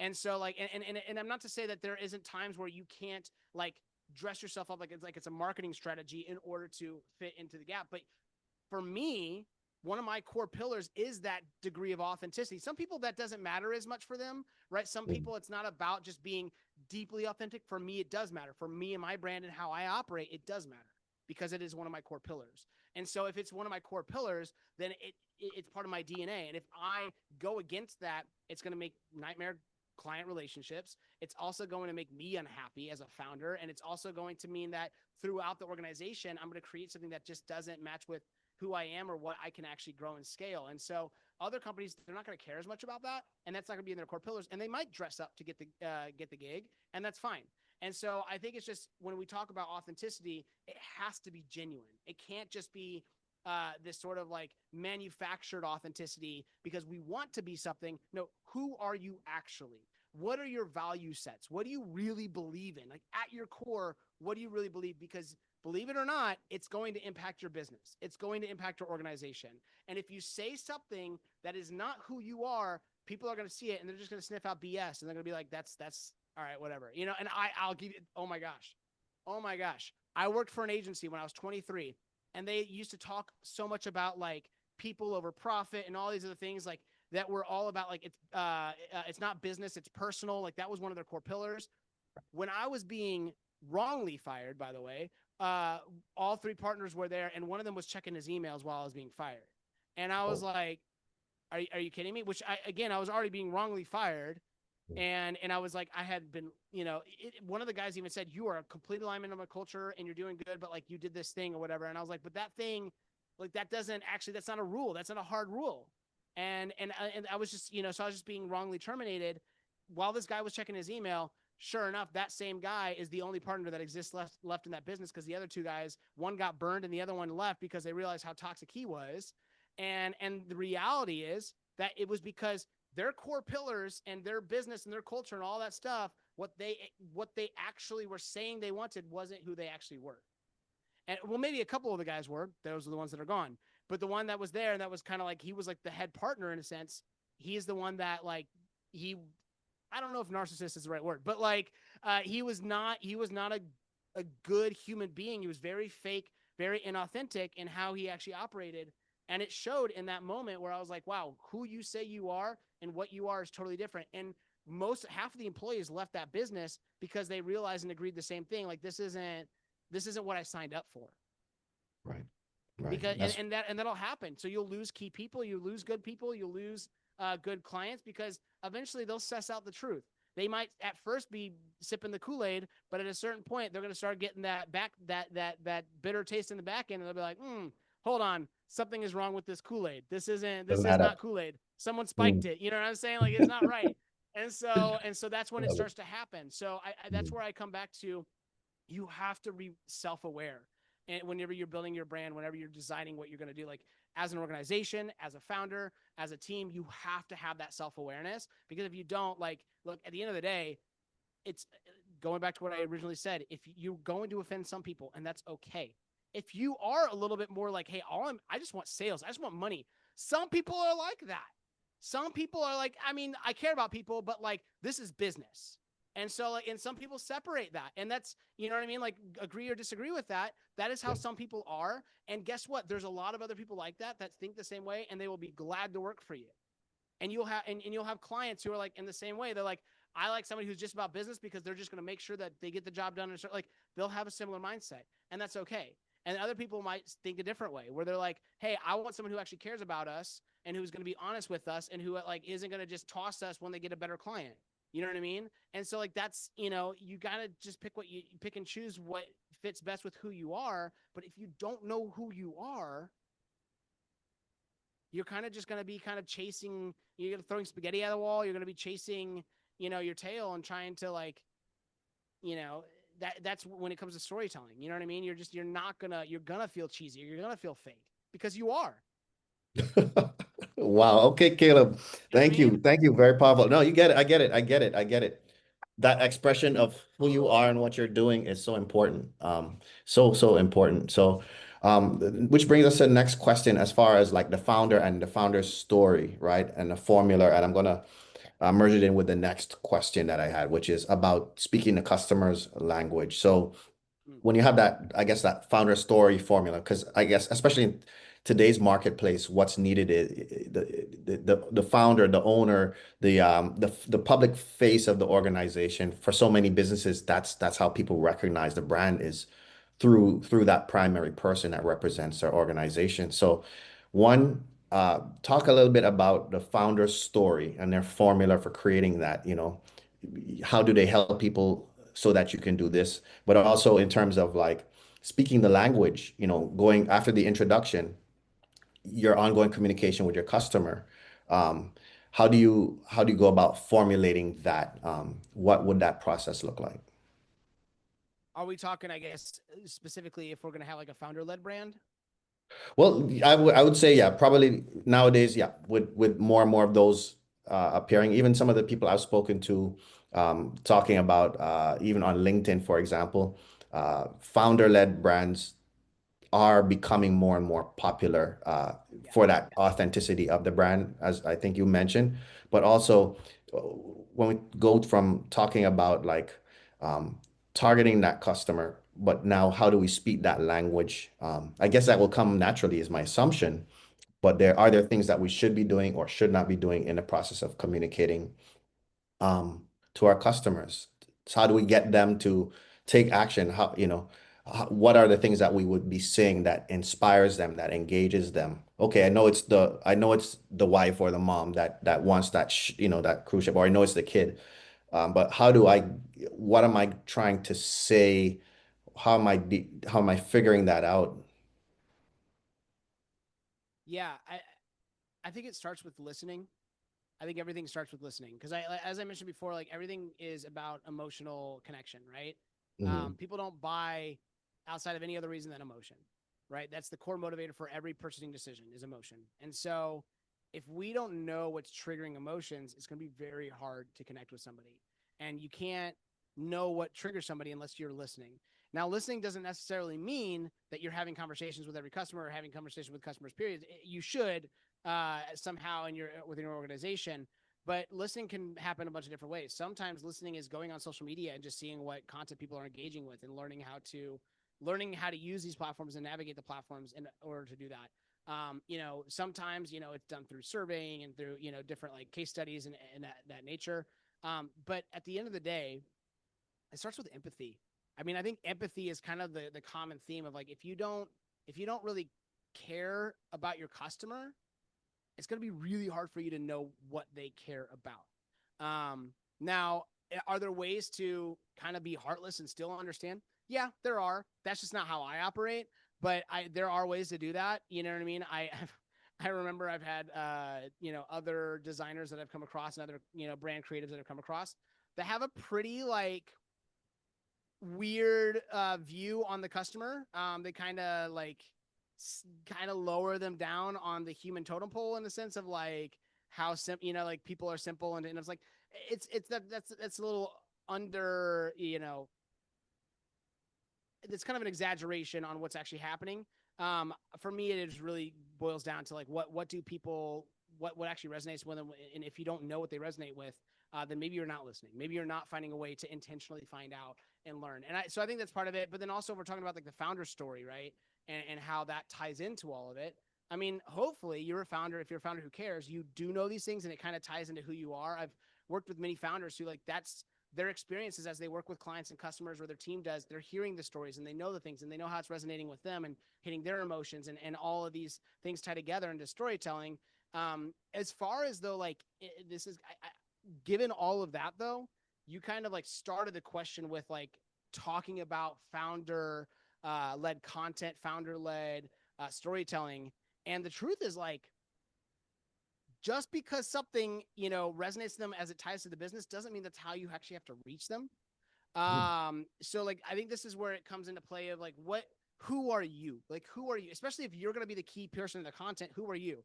And so like, and I'm not to say that there isn't times where you can't like dress yourself up like it's a marketing strategy in order to fit into the gap. But for me, one of my core pillars is that degree of authenticity. Some people that doesn't matter as much for them, right? Some people it's not about just being deeply authentic. For me, it does matter. For me and my brand and how I operate, it does matter, because it is one of my core pillars. And so if it's one of my core pillars, then it's part of my DNA. And if I go against that, it's going to make nightmare client relationships. It's also going to make me unhappy as a founder. And it's also going to mean that throughout the organization, I'm going to create something that just doesn't match with who I am or what I can actually grow and scale. And so other companies, they're not going to care as much about that. And that's not going to be in their core pillars. And they might dress up to get the gig, and that's fine. And so I think it's just, when we talk about authenticity, it has to be genuine. It can't just be this sort of like manufactured authenticity because we want to be something. No, who are you actually? What are your value sets? What do you really believe in? Like at your core, what do you really believe? Because believe it or not, it's going to impact your business. It's going to impact your organization. And if you say something that is not who you are, people are going to see it and they're just going to sniff out BS, and they're going to be like, that's all right, whatever. And I'll give you, oh my gosh. Oh my gosh. I worked for an agency when I was 23, and they used to talk so much about like people over profit and all these other things like that were all about like it's not business, it's personal. Like that was one of their core pillars. When I was being wrongly fired, by the way, uh, all 3 partners were there, and one of them was checking his emails while I was being fired. And I was Oh. like, are you kidding me? Which I was already being wrongly fired. And I was like, I had been, one of the guys even said, you are a complete alignment of my culture and you're doing good, but like you did this thing or whatever. And I was like, but that thing, like that doesn't actually, that's not a rule. That's not a hard rule. And I was just, so I was just being wrongly terminated while this guy was checking his email. Sure enough, that same guy is the only partner that exists left in that business, because the other 2 guys, one got burned and the other one left because they realized how toxic he was. And the reality is that it was because their core pillars and their business and their culture and all that stuff, what they actually were saying they wanted wasn't who they actually were. And well, maybe a couple of the guys were. Those are the ones that are gone. But the one that was there, and that was kind of like, he was like the head partner in a sense. he's the one that like he I don't know if narcissist is the right word, but like he was not a good human being. He was very fake, very inauthentic in how he actually operated. And it showed in that moment where I was like, wow, who you say you are and what you are is totally different. And half of the employees left that business because they realized and agreed the same thing. Like this isn't what I signed up for. Right. Right. Because That's and that'll happen. So you'll lose key people, you lose good people, you lose good clients because eventually they'll suss out the truth. They might at first be sipping the Kool-Aid, but at a certain point they're going to start getting that bitter taste in the back end, and they'll be like, hold on, something is wrong with this Kool-Aid. This doesn't is add not up. Kool-Aid. Someone spiked Mm. it. You know what I'm saying? Like it's not right. And so that's when it Love it. starts to happen. So that's Mm. where I come back to. You have to be self-aware. And whenever you're building your brand, whenever you're designing what you're going to do, like as an organization, as a founder, as a team, you have to have that self-awareness, because if you don't, like, look, at the end of the day, it's going back to what I originally said. If you're going to offend some people, and that's okay. If you are a little bit more like, hey, I just want sales, I just want money. Some people are like that. Some people are like, I mean, I care about people, but like, this is business. And so, like, and some people separate that. And that's, you know what I mean? Like, agree or disagree with that. That is how Yeah. some people are. And guess what? There's a lot of other people like that think the same way, and they will be glad to work for you. And you'll have clients who are like in the same way. They're like, I like somebody who's just about business because they're just going to make sure that they get the job done. And like, they'll have a similar mindset, and that's okay. And other people might think a different way, where they're like, hey, I want someone who actually cares about us and who's going to be honest with us and who like isn't going to just toss us when they get a better client. You know what I mean? And so like that's, you got to just pick pick and choose what fits best with who you are. But if you don't know who you are, you're kind of just going to be kind of chasing, you're going to throwing spaghetti at the wall. You're going to be chasing, your tail and trying to like, you know, that's when it comes to storytelling. You know what I mean? You're going to feel cheesy. You're going to feel fake because you are. Wow. Okay, Caleb. You know what I Thank mean? you. Thank you. Very powerful. No, you get it. I get it. I get it. I get it. That expression of who you are and what you're doing is so important. So important. So, which brings us to the next question as far as like the founder and the founder's story, right? And the formula. And I'm gonna merge it in with the next question that I had, which is about speaking the customer's language. So, Mm. when you have that, I guess that founder story formula, because I guess especially in today's marketplace, what's needed is the founder, the owner, the public face of the organization. For so many businesses, that's how people recognize the brand is through that primary person that represents their organization. So, one, talk a little bit about the founder's story and their formula for creating that. How do they help people so that you can do this? But also in terms of like speaking the language, going after the introduction, your ongoing communication with your customer. Um, how do you go about formulating that? What would that process look like? Are we talking, I guess, specifically if we're going to have like a founder led brand? Well, I would say, yeah, probably nowadays, yeah, with more and more of those appearing, even some of the people I've spoken to talking about even on LinkedIn, for example, founder-led brands are becoming more and more popular Yeah. for that authenticity of the brand, as I think you mentioned. But also, when we go from talking about like um, targeting that customer, but now how do we speak that language? I guess that will come naturally, is my assumption. But there things that we should be doing or should not be doing in the process of communicating um, to our customers? So how do we get them to take action? What are the things that we would be saying that inspires them, that engages them? Okay, I know it's the wife or the mom that wants that cruise ship, or I know it's the kid. But what am I trying to say? How am I figuring that out? Yeah. I think it starts with listening. I think everything starts with listening because as I mentioned before, like everything is about emotional connection, right? Mhm. People don't buy outside of any other reason than emotion, right? That's the core motivator for every purchasing decision is emotion. And so if we don't know what's triggering emotions, it's going to be very hard to connect with somebody. And you can't know what triggers somebody unless you're listening. Now, listening doesn't necessarily mean that you're having conversations with every customer or having conversations with customers, period. You should, somehow in your within your organization. But listening can happen a bunch of different ways. Sometimes listening is going on social media and just seeing what content people are engaging with and learning how to use these platforms and navigate the platforms in order to do that. Sometimes, it's done through surveying and through, different like case studies and that nature. But at the end of the day, it starts with empathy. I mean, I think empathy is kind of the common theme of like, if you don't really care about your customer, it's going to be really hard for you to know what they care about. Now, are there ways to kind of be heartless and still understand? Yeah, there are. That's just not how I operate, but there are ways to do that. You know what I mean? I remember I've had, other designers that I've come across and other, brand creatives that I've come across that have a pretty like weird view on the customer. They kind of lower them down on the human totem pole in the sense of like how simple, like people are simple, and it's like that's a little under, it's kind of an exaggeration on what's actually happening. For me, it just really boils down to like what do people what actually resonates with them, and if you don't know what they resonate with, then maybe you're not listening. Maybe you're not finding a way to intentionally find out and learn. So I think that's part of it. But then also we're talking about like the founder story, right? And how that ties into all of it. I mean, hopefully you're a founder. If you're a founder who cares, you do know these things and it kind of ties into who you are. I've worked with many founders who like that's their experiences as they work with clients and customers, or their team does. They're hearing the stories and they know the things and they know how it's resonating with them and hitting their emotions, and all of these things tie together into storytelling. As far as though, like, this is, given all of that though, you kind of like started the question with like talking about founder led content, founder led storytelling. And the truth is like, just because something, resonates to them as it ties to the business doesn't mean that's how you actually have to reach them. So like, I think this is where it comes into play of like, who are you? Like, who are you? Especially if you're going to be the key person in the content, who are you?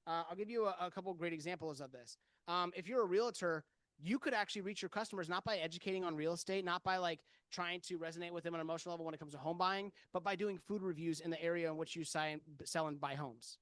I'll give you a couple of great examples of this. If you're a realtor, you could actually reach your customers not by educating on real estate, not by like trying to resonate with them on an emotional level when it comes to home buying, but by doing food reviews in the area in which you sell and buy homes.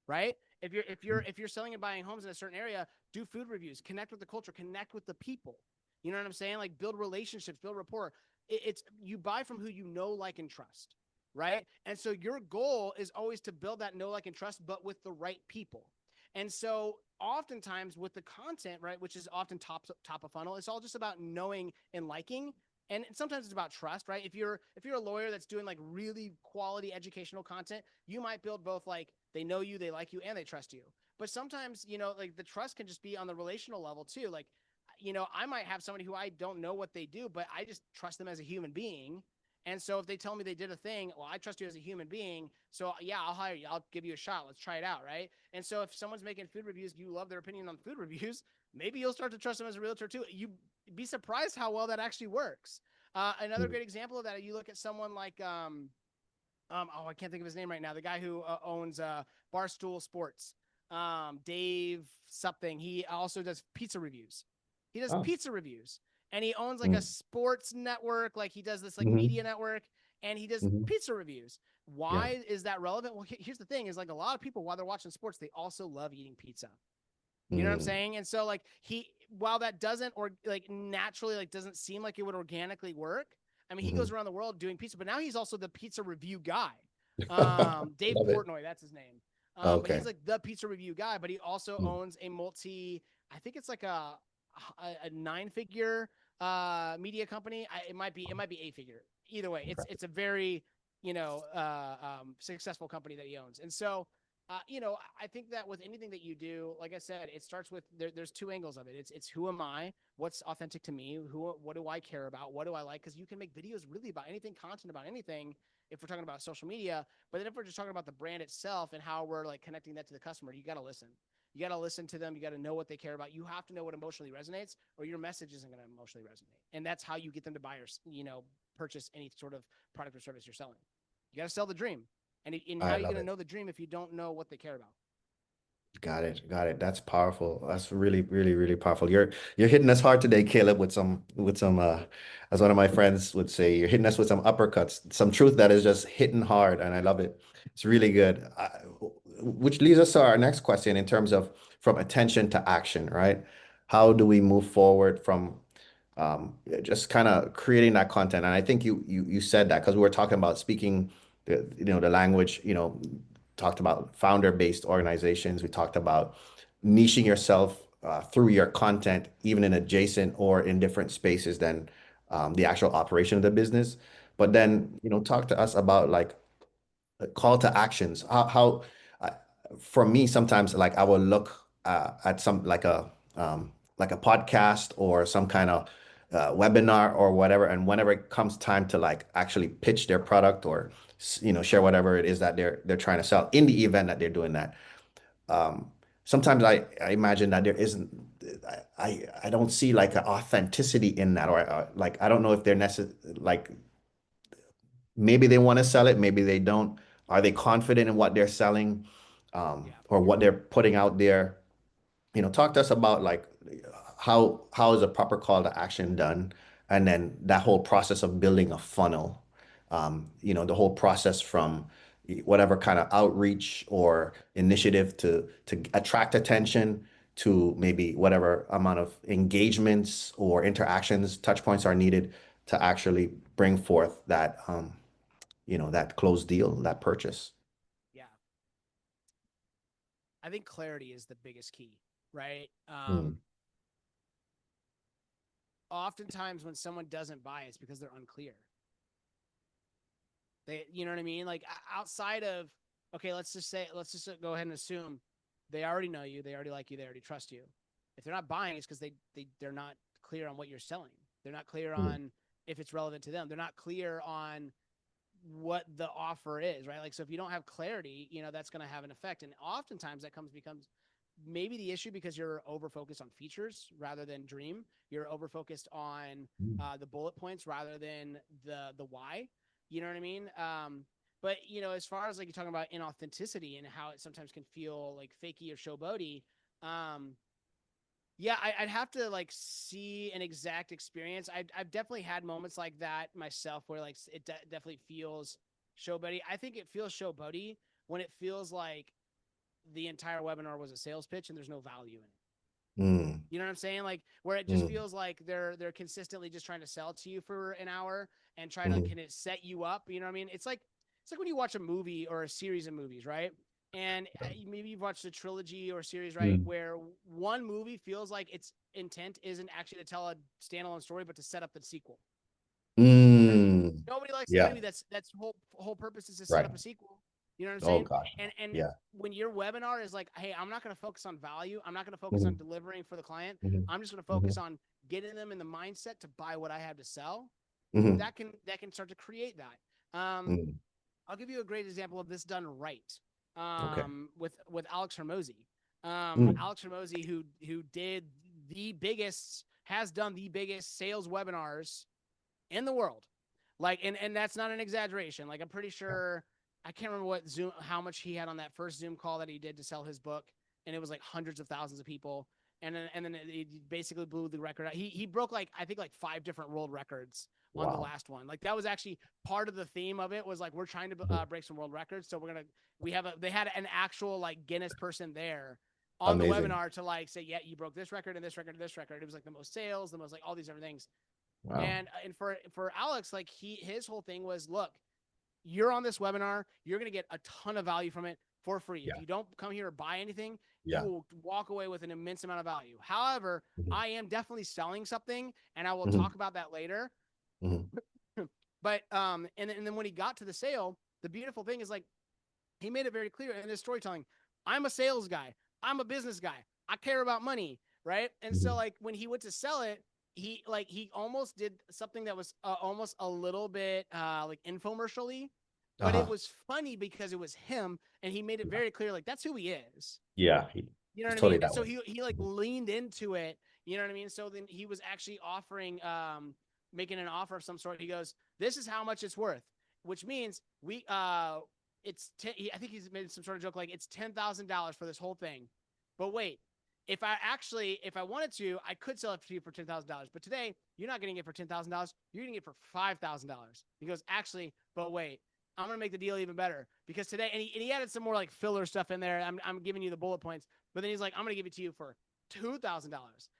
Right? If you're selling and buying homes in a certain area, do food reviews, connect with the culture, connect with the people. You know what I'm saying? Like, build relationships, build rapport. It's you buy from who you know, like, and trust, right? And so your goal is always to build that know, like, and trust, but with the right people. And so oftentimes with the content, right, which is often top of funnel, it's all just about knowing and liking. And sometimes it's about trust, right? If you're a lawyer that's doing like really quality educational content, you might build both like they know you, they like you, and they trust you. But sometimes, like the trust can just be on the relational level too. Like, I might have somebody who I don't know what they do, but I just trust them as a human being. And so if they tell me they did a thing, well, I trust you as a human being. So yeah, I'll hire you. I'll give you a shot. Let's try it out, right? And so if someone's making food reviews, you love their opinion on food reviews, maybe you'll start to trust them as a realtor too. You be surprised how well that actually works. Another great example of that, you look at someone like, I can't think of his name right now. The guy who owns Barstool Sports, Dave something. He also does pizza reviews. He does Oh. pizza reviews, and he owns like a sports network. Like he does this like media network, and he does pizza reviews. Why is that relevant? Well, here's the thing: is like a lot of people while they're watching sports, they also love eating pizza. You know what I'm saying? And so like while that doesn't or like naturally like doesn't seem like it would organically work. I mean, he goes around the world doing pizza, but now he's also the pizza review guy. Dave Portnoy, that's his name. But he's like the pizza review guy, but he also owns I think it's like a 9-figure media company. It might be 8-figure. Either way, it's a very, successful company that he owns. And so, I think that with anything that you do, like I said, it starts with there's two angles of it. It's who am I? What's authentic to me? What do I care about? What do I like? Because you can make videos really about anything, content about anything, if we're talking about social media. But then if we're just talking about the brand itself and how we're like connecting that to the customer, you got to listen. You got to listen to them. You got to know what they care about. You have to know what emotionally resonates, or your message isn't going to emotionally resonate. And that's how you get them to buy or purchase any sort of product or service you're selling. You got to sell the dream. And how are you going to know the dream if you don't know what they care about? Got it. Got it. That's powerful. That's really, really, really powerful. You're hitting us hard today, Caleb, with some as one of my friends would say, you're hitting us with some uppercuts, some truth that is just hitting hard, and I love it. It's really good. which leads us to our next question in terms of from attention to action, right? How do we move forward from just kind of creating that content? And I think you said that because we were talking about speaking the language, talked about founder-based organizations. We talked about niching yourself through your content, even in adjacent or in different spaces than the actual operation of the business. But then, talk to us about like call to actions. Uh, for me, sometimes like I will look at some like a podcast or some kind of webinar or whatever, and whenever it comes time to like actually pitch their product or share whatever it is that they're trying to sell in the event that they're doing that. Um, Sometimes I imagine that there isn't. I don't see like an authenticity in that, or like I don't know if they're necessary. Like maybe they want to sell it, maybe they don't. Are they confident in what they're selling, Yeah. or what they're putting out there? Talk to us about like how is a proper call to action done, and then that whole process of building a funnel. The whole process from whatever kind of outreach or initiative to attract attention to maybe whatever amount of engagements or interactions, touch points are needed to actually bring forth that closed deal, that purchase. Yeah. I think clarity is the biggest key, right? Mm, Oftentimes when someone doesn't buy, it's because they're unclear. You know what I mean? Like outside of, okay, let's just go ahead and assume they already know you, they already like you, they already trust you. If they're not buying, it's because they're not clear on what you're selling. They're not clear mm, on if it's relevant to them. They're not clear on what the offer is, right? Like, so if you don't have clarity, that's going to have an effect. And oftentimes that becomes maybe the issue because you're over focused on features rather than dream. You're over focused on mm, the bullet points rather than the why. You know what I mean? But as far as like you're talking about inauthenticity and how it sometimes can feel like fakey or showboaty, yeah, I'd have to like see an exact experience. I've definitely had moments like that myself where like it definitely feels showboaty. I think it feels showboaty when it feels like the entire webinar was a sales pitch and there's no value in it. mm, You know what I'm saying? Like where it just mm, feels like they're consistently just trying to sell to you for an hour and try to mm, can it set you up? You know what I mean? It's like when you watch a movie or a series of movies, right? And maybe you've watched a trilogy or a series, right? mm, Where one movie feels like its intent isn't actually to tell a standalone story, but to set up the sequel. Right? mm. Nobody likes a Yeah, movie that's whole purpose is to set right. up a sequel. You know what I'm Oh saying? gosh. And Yeah. when your webinar is like, hey, I'm not going to focus on value. I'm not going to focus on Hmm. delivering for the client. Hmm. I'm just going to Hmm. focus on getting them in the mindset to buy what I have to sell. Hmm. That can start to create that. Hmm. I'll give you a great example of this done right. Okay. With Alex Hermosi. Mm. Alex Hermosi, who has done the biggest sales webinars in the world. Like, and that's not an exaggeration. Like, I'm pretty sure I can't remember how much he had on that first Zoom call that he did to sell his book, and it was like hundreds of thousands of people. And then it basically blew the record out. He broke like I think like 5 different world records on the Wow. last one. Like that was actually part of the theme of it was like we're trying to Mhm. break some world records, so they had an actual like Guinness person there on the Amazing. webinar to like say, yeah, you broke this record and this record and this record. It was like the most sales, the most like all these different things. Wow. And for Alex, like his whole thing was, look, you're on this webinar, you're gonna get a ton of value from it for free. If Yeah. you don't come here or buy anything, you Yeah. will walk away with an immense amount of value. However, Hmm. I am definitely selling something, and I will Hmm. talk about that later. Hmm. But and then when he got to the sale, the beautiful thing is like he made it very clear in his storytelling. I'm a sales guy. I'm a business guy. I care about money, right? And so Hmm. like when he went to sell it, he almost did something that was almost a little bit like infomercially, but it Uh-huh. was funny because it was him and he made it very clear like that's who he is. Yeah. You know He's what I totally mean? And that so way. he like Mhm. leaned into it. You know what I mean? So then he was actually offering, making an offer of some sort. He goes, "This is how much it's worth," which means I think he's made some sort of joke like it's $10,000 for this whole thing. But wait, if I wanted to, I could sell it to you for $10,000. But today, you're not getting it for $10,000. You're getting it for $5,000. He goes, actually, but wait. I'm going to make the deal even better because today, and he added some more like filler stuff in there. I'm giving you the bullet points, but then he's like, I'm going to give it to you for $2,000.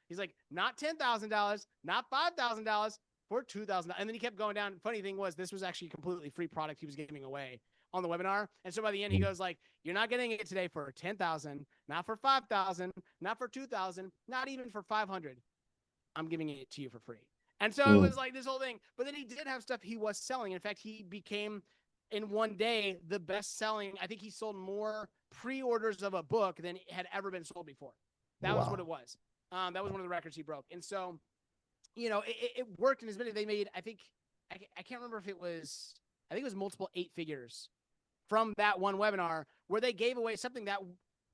He's like, not $10,000, not $5,000, for $2,000. And then he kept going down. Funny thing was, this was actually a completely free product he was giving away on the webinar. And so by the end, he goes like, you're not getting it today for 10,000, not for 5,000, not for 2,000, not even for 500. I'm giving it to you for free. And so it was like this whole thing. But then he did have stuff he was selling. In fact, he became in one day the best selling. I think he sold more pre-orders of a book than had ever been sold before. That was what it was. That was one of the records he broke. And so, you know, it worked in his video. They made, I think, I can't remember if it was, I think it was multiple 8 figures from that one webinar where they gave away something that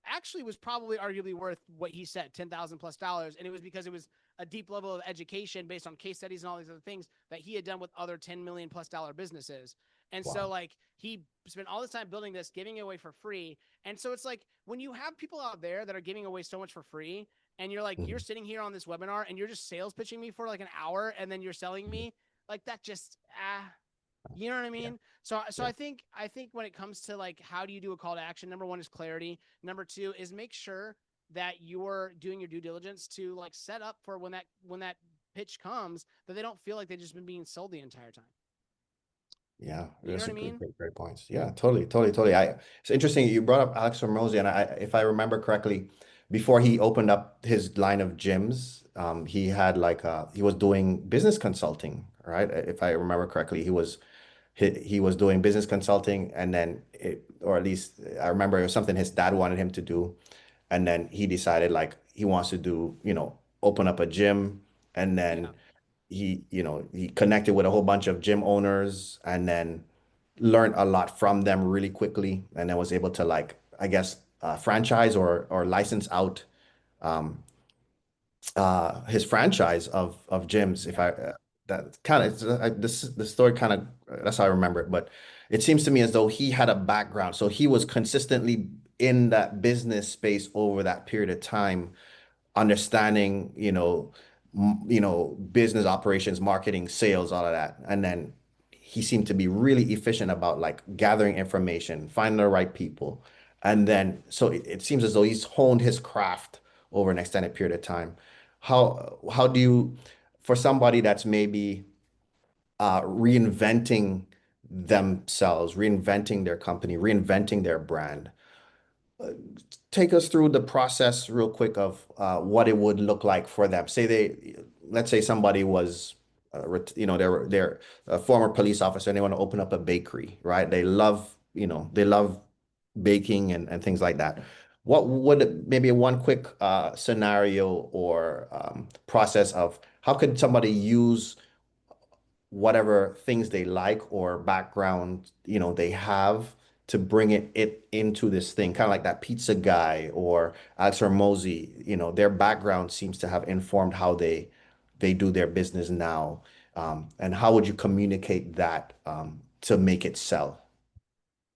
actually was probably arguably worth what he said, $10,000+. And it was because it was a deep level of education based on case studies and all these other things that he had done with other $10 million+ businesses. And so like he spent all this time building this, giving it away for free. And so it's like when you have people out there that are giving away so much for free and you're like, you're sitting here on this webinar and you're just sales pitching me for like an hour and then you're selling me like that, just, you know what I mean? So I think when it comes to like, how do you do a call to action? Number one is clarity. Number two is make sure that you're doing your due diligence to like set up for when that pitch comes, that they don't feel like they've just been being sold the entire time. Yeah, You know that's what a I mean? great points. Yeah, totally. It's interesting you brought up Alex Hormozy, and if I remember correctly, before he opened up his line of gyms, he had like he was doing business consulting, right? If I remember correctly, he was doing business consulting, and then or at least I remember it was something his dad wanted him to do, and then he decided like he wants to do, open up a gym, and Yeah. then he connected with a whole bunch of gym owners and then learned a lot from them really quickly and then was able to like, I guess, franchise or license out um, his franchise of gyms. If Yeah. I that kind of this the story kind of that's how I remember it, but it seems to me as though he had a background, so he was consistently in that business space over that period of time understanding, business operations, marketing, sales, all of that. And then he seemed to be really efficient about like gathering information, finding the right people. And then so it seems as though he's honed his craft over an extended period of time. How do you, for somebody that's maybe reinventing themselves, reinventing their company, reinventing their brand, take us through the process real quick of what it would look like for them. Let's say somebody was, they're a former police officer and they want to open up a bakery, right? They love baking and things like that. What would maybe one quick scenario or process of how could somebody use whatever things they like or background, they have to bring it into this thing, kind of like that pizza guy or Alex or Mosey, their background seems to have informed how they do their business now. And how would you communicate that to make it sell,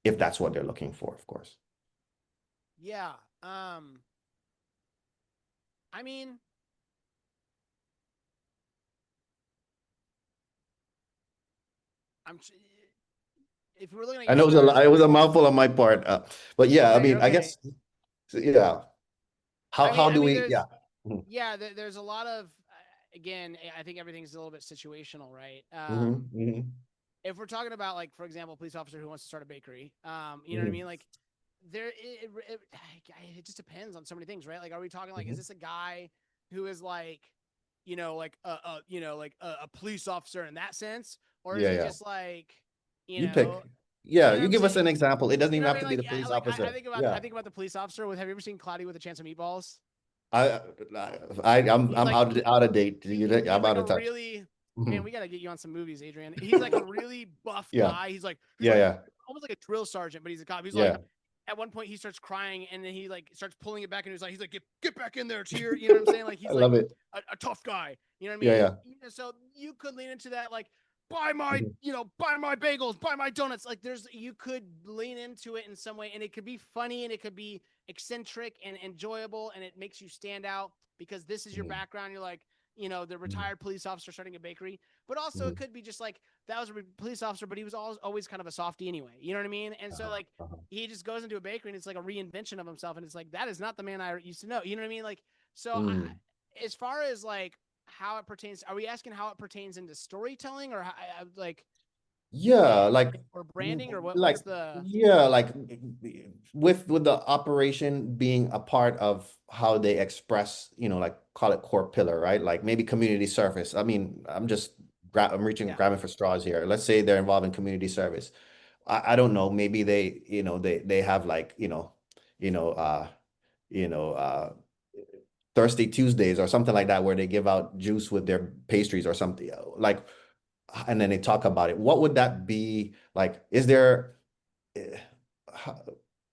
if that's what they're looking for, of course. Yeah. I mean, I'm if we're looking at I your know stars, it was a mouthful on my part, but yeah, I no, you're mean, I okay. guess, yeah. How I do mean, we? there's Yeah. Mhm. yeah, there's a lot of again, I think everything's a little bit situational, right? Mhm. Mhm. If we're talking about like, for example, a police officer who wants to start a bakery, you know what I Mhm. mean? Like, it just depends on so many things, right? Like, are we talking like, is Mhm. this a guy who is like, like a police officer in that sense, or is Yeah, he yeah. just like, you You know, pick. Yeah, you know what you I'm give us saying? an example. It doesn't You even know what have I to mean? be Like, the police I officer. think about Yeah. the police officer with. Have you ever seen Cloudy with a Chance of Meatballs? I, I'm He's I'm like out of date. he's I'm like out a of touch. really man. Mhm. We got to get you on some movies, Adrian. He's like a really buff Yeah. guy. He's Yeah, like yeah. almost like a drill sergeant, but he's a cop. He's like Yeah. at one point he starts crying and then he like starts pulling it back and he's like get back in there, it's here. You know what I'm saying? Like I he's like love it. a tough guy. You know what I Yeah, mean? yeah. So you could lean into that like Mhm. buy my bagels, buy my donuts. Like you could lean into it in some way and it could be funny and it could be eccentric and enjoyable and it makes you stand out because this is your Mhm. background. You're like, the retired police officer starting a bakery, but also it could be just like that was a police officer, but he was always kind of a softie anyway. You know what I mean? And so like he just goes into a bakery and it's like a reinvention of himself, and it's like that is not the man I used to know. You know what I mean? Like so, as far as like how it pertains, are we asking how it pertains into storytelling or like? Yeah, like or branding or like what's the yeah, like with the operation being a part of how they express, like call it core pillar, right? Like maybe community service. I mean, I'm grabbing for straws here. Let's say they're involved in community service. I don't know, maybe they have like, you know, uh, you know, Thursday Tuesdays or something like that where they give out juice with their pastries or something like, and then they talk about it. What would that be like? Is there, eh,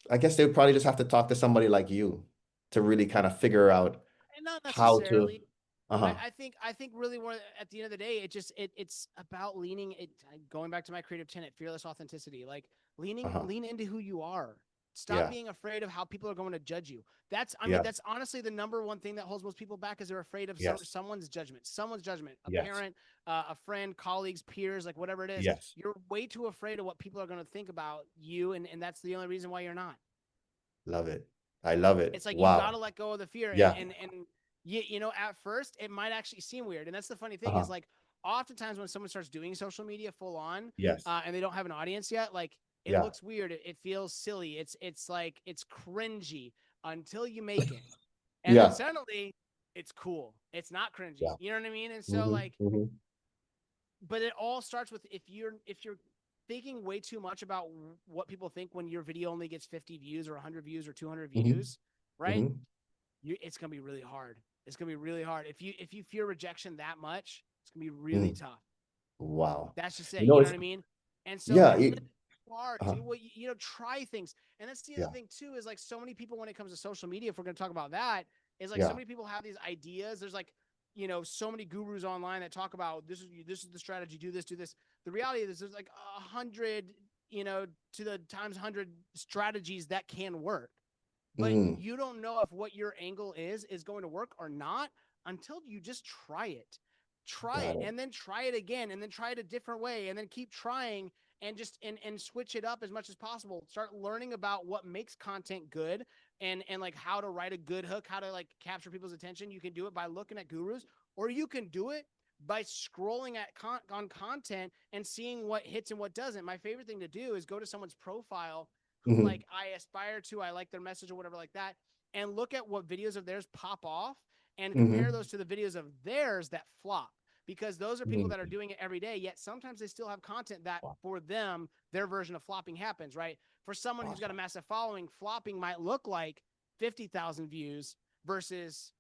I guess they would probably just have to talk to somebody like you to really kind of figure out not how to, necessarily. uh-huh, I think really more at the end of the day, it's about leaning it going back to my creative tenet, fearless authenticity, like uh-huh. lean into who you are. Stop Yeah, being afraid of how people are going to judge you. I mean, yeah, that's honestly the number one thing that holds most people back is they're afraid of yes, someone's judgment, a yes, parent, a friend, colleagues, peers, like whatever it is. yes. You're way too afraid of what people are going to think about you. And that's the only reason why you're not. Love it. I love it. It's like you got Wow. to let go of the fear, Yeah. and at first it might actually seem weird, and that's the funny thing is Uh-huh. like oftentimes when someone starts doing social media full on, Yes. and they don't have an audience yet, like it Yeah. looks weird, it feels silly, it's like it's cringy until you make it, and then Yeah. suddenly it's cool, it's not cringy, Yeah. you know what I mean? And so Hmm. like, Hmm. but it all starts with if you're thinking way too much about what people think when your video only gets 50 views or 100 views or 200 Hmm. views, right? Hmm. It's gonna be really hard. It's gonna be really hard if you fear rejection that much. It's gonna be really Mm. tough. Wow. That's just it. You know, You know it's what I mean? And so yeah, lean hard. uh-huh. Do what try things. And that's the other Yeah. thing too is like so many people when it comes to social media. If we're gonna talk about that, is like so Yeah. many people have these ideas. There's like so many gurus online that talk about this is the strategy. Do this, do this. The reality is there's like 100 to the times 100 strategies that can work, but Mm. you don't know if what your angle is going to work or not until you just try it. Try Got it it. and then try it again and then try it a different way and then keep trying and just and switch it up as much as possible. Start learning about what makes content good and like how to write a good hook, how to like capture people's attention. You can do it by looking at gurus, or you can do it by scrolling on content and seeing what hits and what doesn't. My favorite thing to do is go to someone's profile who Hmm. like I aspire to, I like their message or whatever like that, and look at what videos of theirs pop off and compare Hmm. those to the videos of theirs that flop. Because those are people that are Hmm. doing it every day, yet sometimes they still have content that Wow. for them, their version of flopping happens, right? For someone who's got a Awesome. massive following, flopping might look like 50,000 views versus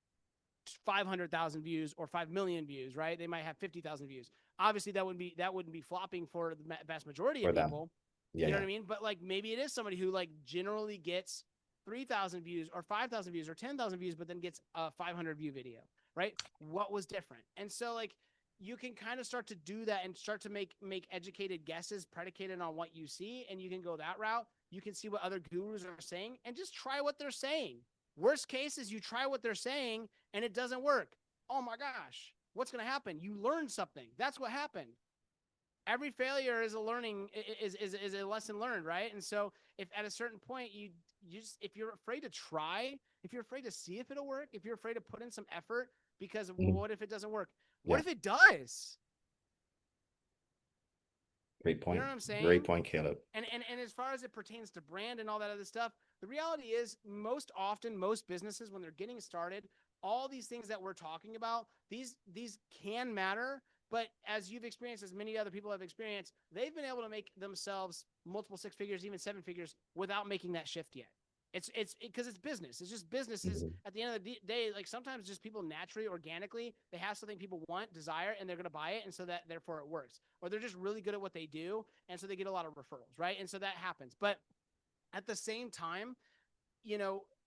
500,000 views or 5 million views, right? They might have 50,000 views. Obviously, that wouldn't be flopping for the vast majority of For them. people. Yeah. You know what Yeah. I mean? But like maybe it is somebody who like generally gets 3,000 views or 5,000 views or 10,000 views, but then gets a 500 view video, right? What was different? And so like you can kind of start to do that and start to make educated guesses predicated on what you see, and you can go that route. You can see what other gurus are saying and just try what they're saying. Worst case is you try what they're saying and it doesn't work. Oh my gosh, what's going to happen? You learned something. That's what happened. Every failure is a learning is a lesson learned, right? And so if at a certain point you just if you're afraid to try, if you're afraid to see if it'll work, if you're afraid to put in some effort because Mhm. what if it doesn't work? What Yeah. if it does? Great You know point. what I'm Great saying? point, Caleb. And as far as it pertains to brand and all that other stuff, the reality is most often most businesses when they're getting started, all these things that we're talking about, these can matter, but as you've experienced, as many other people have experienced, they've been able to make themselves multiple six figures, even seven figures without making that shift yet. It's because it's business. It's just businesses Hmm. at the end of the day. Like sometimes just people naturally, organically, they have something people want, desire, and they're going to buy it. And so that therefore it works. Or they're just really good at what they do. And so they get a lot of referrals, right? And so that happens. But at the same time,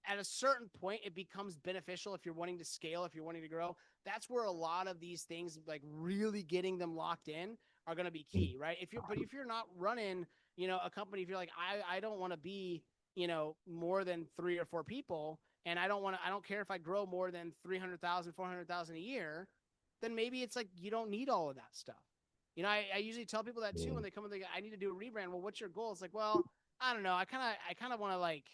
at a certain point, it becomes beneficial if you're wanting to scale, if you're wanting to grow. That's where a lot of these things, like really getting them locked in, are going to be key, right? If you're not running, a company, if you're like, I don't want to be, more than 3 or 4 people, and I don't care if I grow more than 300,000, 400,000 a year. then maybe it's like you don't need all of that stuff. I usually tell people that too when they come and they go, I need to do a rebrand. Well, what's your goal? It's like, well, I don't know. I kind of want to like,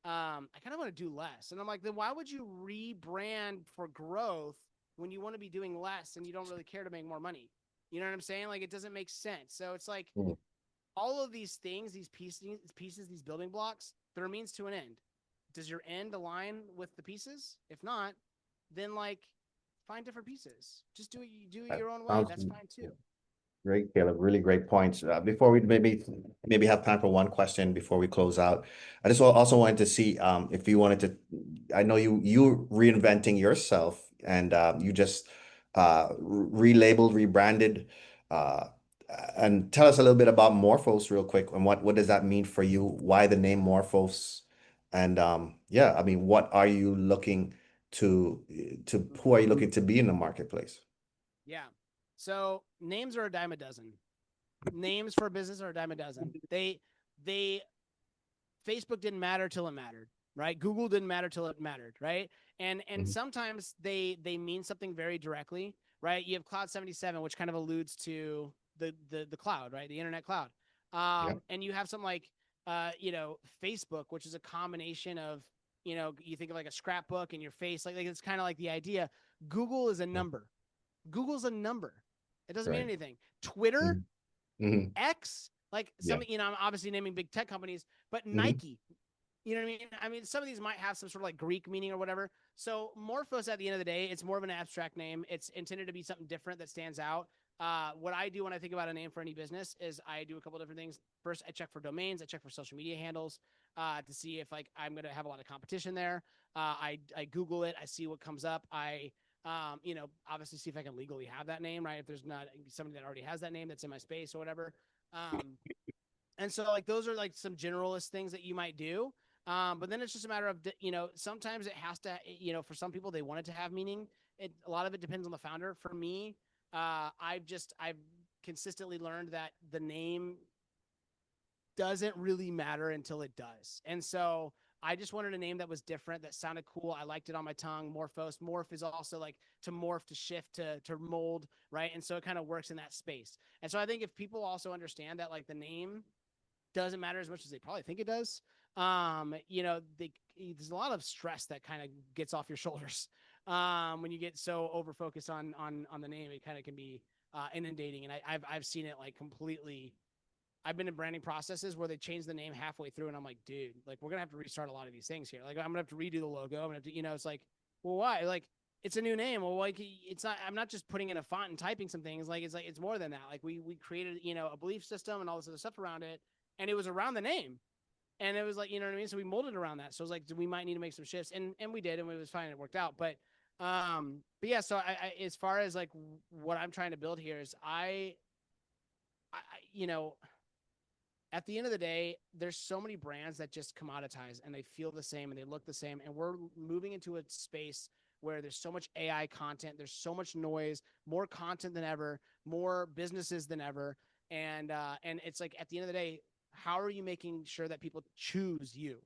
I kind of want to do less. And I'm like, then why would you rebrand for growth when you want to be doing less and you don't really care to make more money? You know what I'm saying? Like, it doesn't make sense. So it's like Mm. all of these things, these pieces, these building blocks, they're a means to an end. Does your end align with the pieces? If not, then like find different pieces. Just do it That your own way. sounds That's fine too. great, Caleb. Really great points. Before we maybe have time for one question before we close out, I just also wanted to see if you wanted to. I know you reinventing yourself, and you just relabeled, rebranded, uh, and tell us a little bit about Morphos real quick, and what does that mean for you? Why the name Morphos? And yeah, I mean, what are you looking to who are you looking to be in the marketplace? Yeah. So names are a dime a dozen. Names for a business are a dime a dozen. They Facebook didn't matter till it mattered, right? Google didn't matter till it mattered, right? And Mhm. sometimes they mean something very directly, right? You have Cloud 77, which kind of alludes to the cloud, right? The internet cloud. Yeah. And you have something like Facebook, which is a combination of, you think of like a scrapbook and your face, like it's kind of like the idea. Google is a number. Google's a number. It doesn't mean Right. anything. Twitter, Mhm. Mhm. X, like Yeah. some, I'm obviously naming big tech companies, but Mhm. Nike, you know what I mean? I mean, some of these might have some sort of like Greek meaning or whatever. So Morphos, at the end of the day, it's more of an abstract name. It's intended to be something different that stands out. What I do when I think about a name for any business is I do a couple different things. First, I check for domains. I check for social media handles to see if like I'm going to have a lot of competition there. I Google it. I see what comes up. I obviously see if I can legally have that name, right? If there's not somebody that already has that name that's in my space or whatever. Um, and so like those are like some generalist things that you might do. But then it's just a matter of, sometimes it has to, for some people, they want it to have meaning. A lot of it depends on the founder. For me, I've consistently learned that the name doesn't really matter until it does. And so I just wanted a name that was different, that sounded cool. I liked it on my tongue. Morphos. Morph is also like to morph, to shift, to mold, right? And so it kind of works in that space. And so I think if people also understand that like the name doesn't matter as much as they probably think it does, there's a lot of stress that kind of gets off your shoulders when you get so over focused on the name. It kind of can be inundating, and I've seen it like completely. I've been in branding processes where they change the name halfway through, and I'm like, dude, like we're gonna have to restart a lot of these things here. Like I'm gonna have to redo the logo. I'm gonna have to, it's like, well, why? Like it's a new name. Well, like it's not. I'm not just putting in a font and typing some things. Like it's more than that. Like we created a belief system and all this other stuff around it, and it was around the name, and it was like, you know what I mean. So we molded around that. So it was like we might need to make some shifts, and we did, and it was fine. It worked out, but yeah. So as far as like what I'm trying to build here is I you know at the end of the day, there's so many brands that just commoditize and they feel the same and they look the same. And we're moving into a space where there's so much AI content, there's so much noise, more content than ever, more businesses than ever. And it's like at the end of the day, how are you making sure that people choose you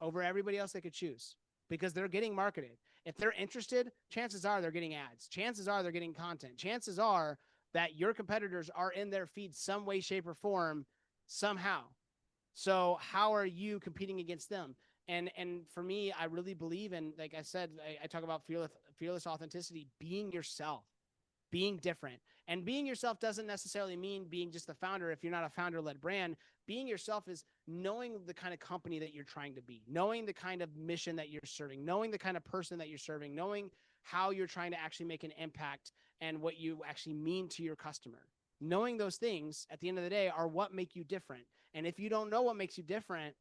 over everybody else they could choose? Because they're getting marketed. If they're interested, chances are they're getting ads. Chances are they're getting content. Chances are that your competitors are in their feed some way, shape, or form somehow. So how are you competing against them? And for me, I really believe in, like I said, I talk about fearless authenticity, being yourself, being different. And being yourself doesn't necessarily mean being just the founder. If you're not a founder led brand, being yourself is knowing the kind of company that you're trying to be, knowing the kind of mission that you're serving, knowing the kind of person that you're serving, knowing how you're trying to actually make an impact and what you actually mean to your customer. Knowing those things at the end of the day are what make you different. And if you don't know what makes you different,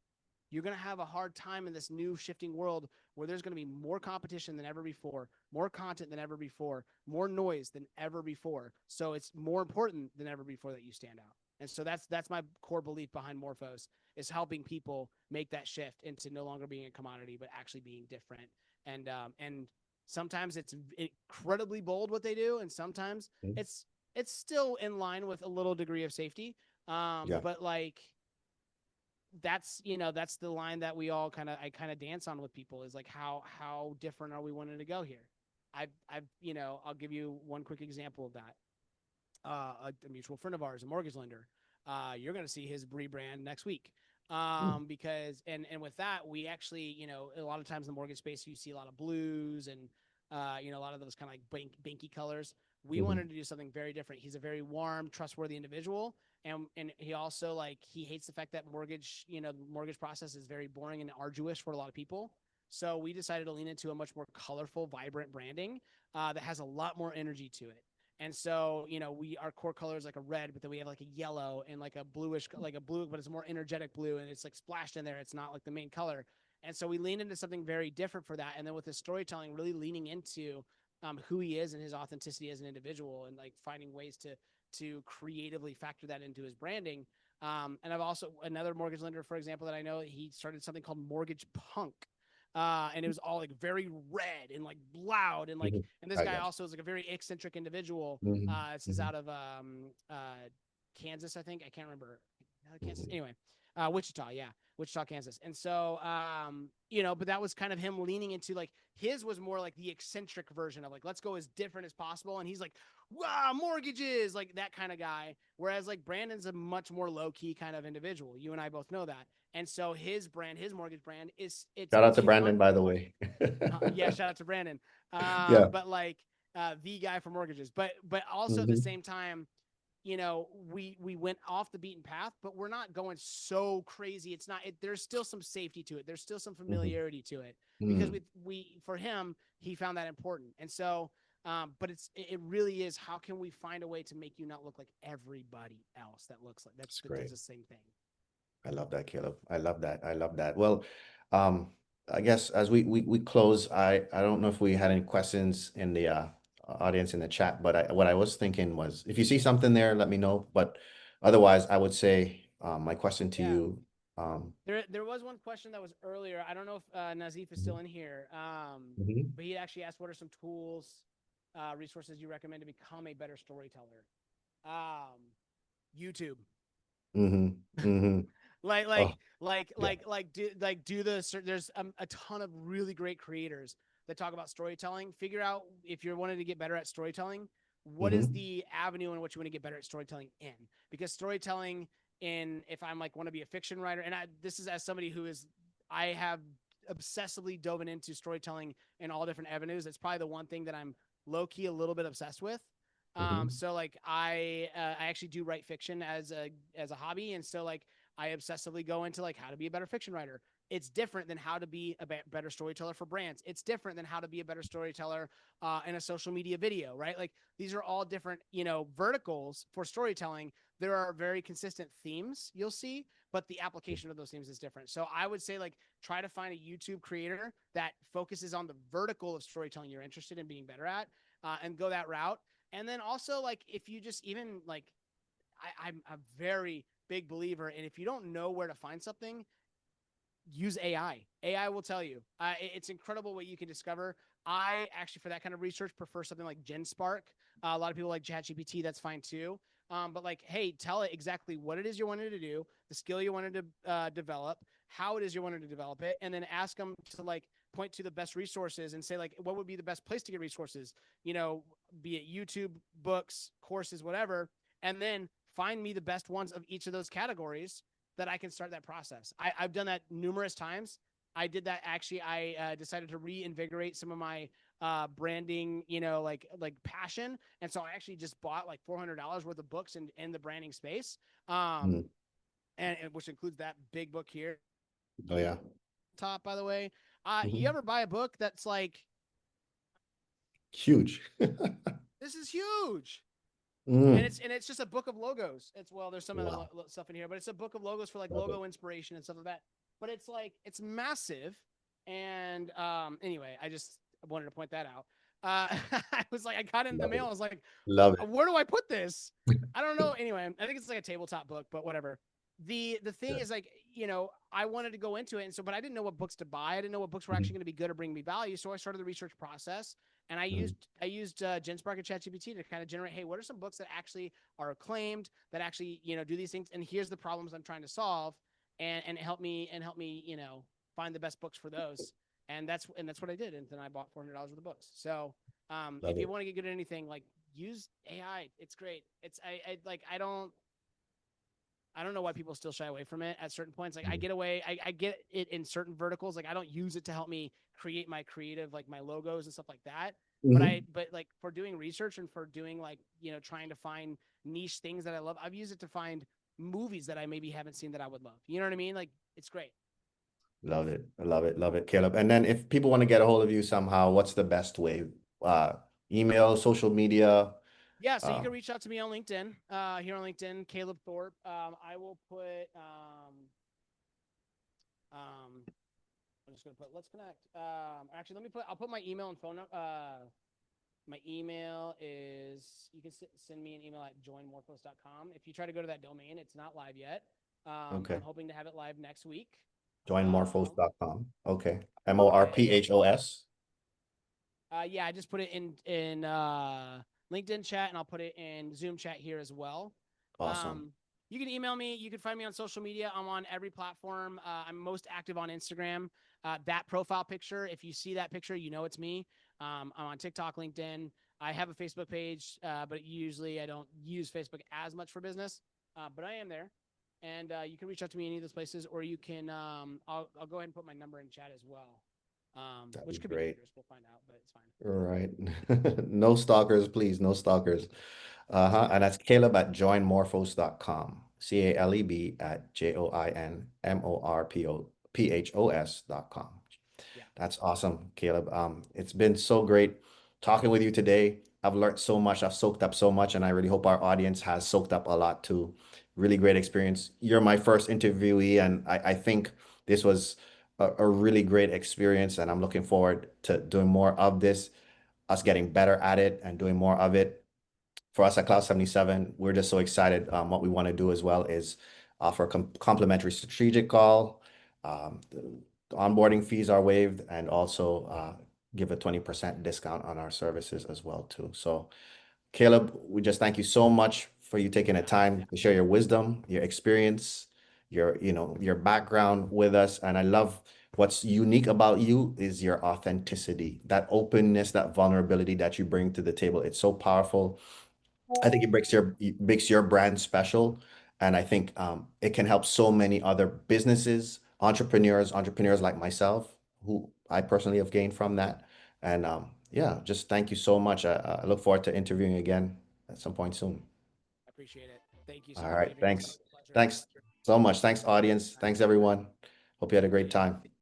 you're going to have a hard time in this new shifting world where there's going to be more competition than ever before, more content than ever before, more noise than ever before. So it's more important than ever before that you stand out. And so that's my core belief behind Morphos, is helping people make that shift into no longer being a commodity, but actually being different. And sometimes it's incredibly bold what they do, and sometimes Mhm. it's still in line with a little degree of safety. Yeah. But like that's the line that I kind of dance on with people, is like how different are we wanting to go here? I'll give you one quick example of that. A mutual friend of ours, a mortgage lender, you're going to see his rebrand next week. Mm. Because and with that, we actually, a lot of times in the mortgage space, you see a lot of blues and a lot of those kind of like banky colors. We Mhm. wanted to do something very different. He's a very warm, trustworthy individual, and he also he hates the fact that the mortgage process is very boring and arduous for a lot of people. So we decided to lean into a much more colorful, vibrant branding that has a lot more energy to it. And so, our core color is like a red, but then we have like a yellow and like a bluish, like a blue, but it's a more energetic blue, and it's like splashed in there. It's not like the main color. And so we leaned into something very different for that. And then with his storytelling, really leaning into who he is and his authenticity as an individual, and like finding ways to creatively factor that into his branding. And I've also another mortgage lender, for example, that I know, he started something called Mortgage Punk. And it was all like very red and like loud and like, Mhm. and this I guy got also is like a very eccentric individual. you. Mhm. This is Mhm. out of Kansas, I think. I can't remember. Kansas. Mhm. Anyway, Wichita, yeah, Wichita, Kansas. And so, but that was kind of him leaning into like his was more like the eccentric version of like, let's go as different as possible. And he's like, wow, mortgages, like that kind of guy. Whereas like Brandon's a much more low key kind of individual. You and I both know that. And so his brand, his mortgage brand, Shout out it's to fun. Brandon, by the way. Yeah, shout out to Brandon. Yeah. But like the guy for mortgages, but also at the Mhm. same time, we went off the beaten path, but we're not going so crazy. It's not. There's still some safety to it. There's still some Mhm. familiarity to it because Mm. we for him, he found that important, and so. But it really is. How can we find a way to make you not look like everybody else that looks like That's that does great. the same thing? I love that, Caleb. I love that. I love that. Well, um, I guess as we close, I don't know if we had any questions in the audience in the chat, but what I was thinking was, if you see something there, let me know. But otherwise, I would say my question to Yeah. you. Um, There was one question that was earlier. I don't know if Nazif is still in here, Mhm. but he actually asked, "What are some tools, resources you recommend to become a better storyteller?" YouTube. Mhm. Mhm. like Oh, like like yeah. like like do there's a ton of really great creators that talk about storytelling. Figure out, if you're wanting to get better at storytelling, what is Mhm. the avenue in which you want to get better at storytelling in, because storytelling, in if I'm like want to be a fiction writer, and this is as somebody who is, I have obsessively dove into storytelling in all different avenues. It's probably the one thing that I'm low key a little bit obsessed with. Mhm. So like I actually do write fiction as a hobby, and so like I obsessively go into like how to be a better fiction writer. It's different than how to be a better storyteller for brands. It's different than how to be a better storyteller in a social media video, right? Like these are all different, verticals for storytelling. There are very consistent themes you'll see, but the application of those themes is different. So I would say like try to find a YouTube creator that focuses on the vertical of storytelling you're interested in being better at, and go that route. And then also like if you just even like I'm a very big believer, and if you don't know where to find something, use AI. AI will tell you. It's incredible what you can discover. I actually, for that kind of research, prefer something like GenSpark. A lot of people like ChatGPT. That's fine too. But like, hey, tell it exactly what it is you wanted to do, the skill you wanted to develop, how it is you wanted to develop it, and then ask them to like point to the best resources and say like, what would be the best place to get resources? Be it YouTube, books, courses, whatever, and then find me the best ones of each of those categories that I can start that process. I've done that numerous times. I did that actually. I decided to reinvigorate some of my branding, like passion, and so I actually just bought like $400 worth of books in the branding space, Mhm. and which includes that big book here, Oh, yeah. top by the way. You Mhm. ever buy a book that's like, Huge. this is huge? and Mm. it's and it's just a book of logos. It's well, there's some other Wow. stuff in here, but it's a book of logos for like Love it. logo inspiration and stuff like that. But it's like it's massive, and anyway, I just wanted to point that out. I was like, I got it in the Love mail. it. I was like, Love it. where do I put this? I don't know. Anyway, I think it's like a tabletop book, but whatever. The thing Good. is like, I wanted to go into it, and so but I didn't know what books to buy. I didn't know what books were Mhm. actually going to be good or bring me value. So I started the research process, and I Mhm. used GenSpark and ChatGPT to kind of generate, hey, what are some books that actually are acclaimed, that actually do these things, and here's the problems I'm trying to solve, and help me find the best books for those, and that's what I did, and then I bought $400 worth of books. So Love If you it. want to get good at anything, like use AI. It's great. I like I don't know why people still shy away from it at certain points. Like I Mhm. get away, I get it in certain verticals. Like I don't use it to help me create my creative, like my logos and stuff like that. Mhm. But like for doing research and for doing like, trying to find niche things that I love, I've used it to find movies that I maybe haven't seen that I would love. You know what I mean? Like it's great. Love it. I love it. Love it, Caleb. And then if people want to get a hold of you somehow, what's the best way? Uh, Email, social media. Yeah, so you Uh, can reach out to me on LinkedIn. Here on LinkedIn, Caleb Thorpe. I will put um I'm just gonna put let's connect. Actually, I'll put my email and phone number. My email is you can send me an email at joinmorphos.com. If you try to go to that domain, it's not live yet. okay. I'm hoping to have it live next week. Um, Joinmorphos.com. Okay. Morphos. yeah, I just put it in LinkedIn chat, and I'll put it in Zoom chat here as well. Awesome. Um, you can email me. You can find me on social media. I'm on every platform. I'm most active on Instagram. That profile picture, if you see that picture, you know it's me. I'm on TikTok, LinkedIn. I have a Facebook page, but usually I don't use Facebook as much for business. But I am there, and you can reach out to me in any of those places, or you can. I'll go ahead and put my number in chat as well, That'd be which could be great. dangerous. We'll find out, but it's fine. Right. No stalkers, please. No stalkers. Uh-huh. And that's Caleb at joinmorphos.com. CALEB at JOINMORPHOS.com. Yeah, That's awesome, Caleb. It's been so great talking with you today. I've learned so much. I've soaked up so much, and I really hope our audience has soaked up a lot too. Really great experience. You're my first interviewee, and I think this was a really great experience, and I'm looking forward to doing more of this, us getting better at it and doing more of it. For us at Cloud 77, we're just so excited. What we want to do as well is offer a complimentary strategic call. The onboarding fees are waived and also give a 20% discount on our services as well too. So Caleb, we just thank you so much for you taking the time to share your wisdom, your experience, your background with us. And I love what's unique about you is your authenticity, that openness, that vulnerability that you bring to the table. It's so powerful. I think it makes your brand special, and I think it can help so many other businesses, entrepreneurs like myself, who I personally have gained from that. And yeah, just thank you so much. I look forward to interviewing again at some point soon. I appreciate it. Thank you so All much, right, Adrian. It's thanks. always a pleasure. Thanks so much. Thanks, audience. Thanks, everyone. Hope you had a great time.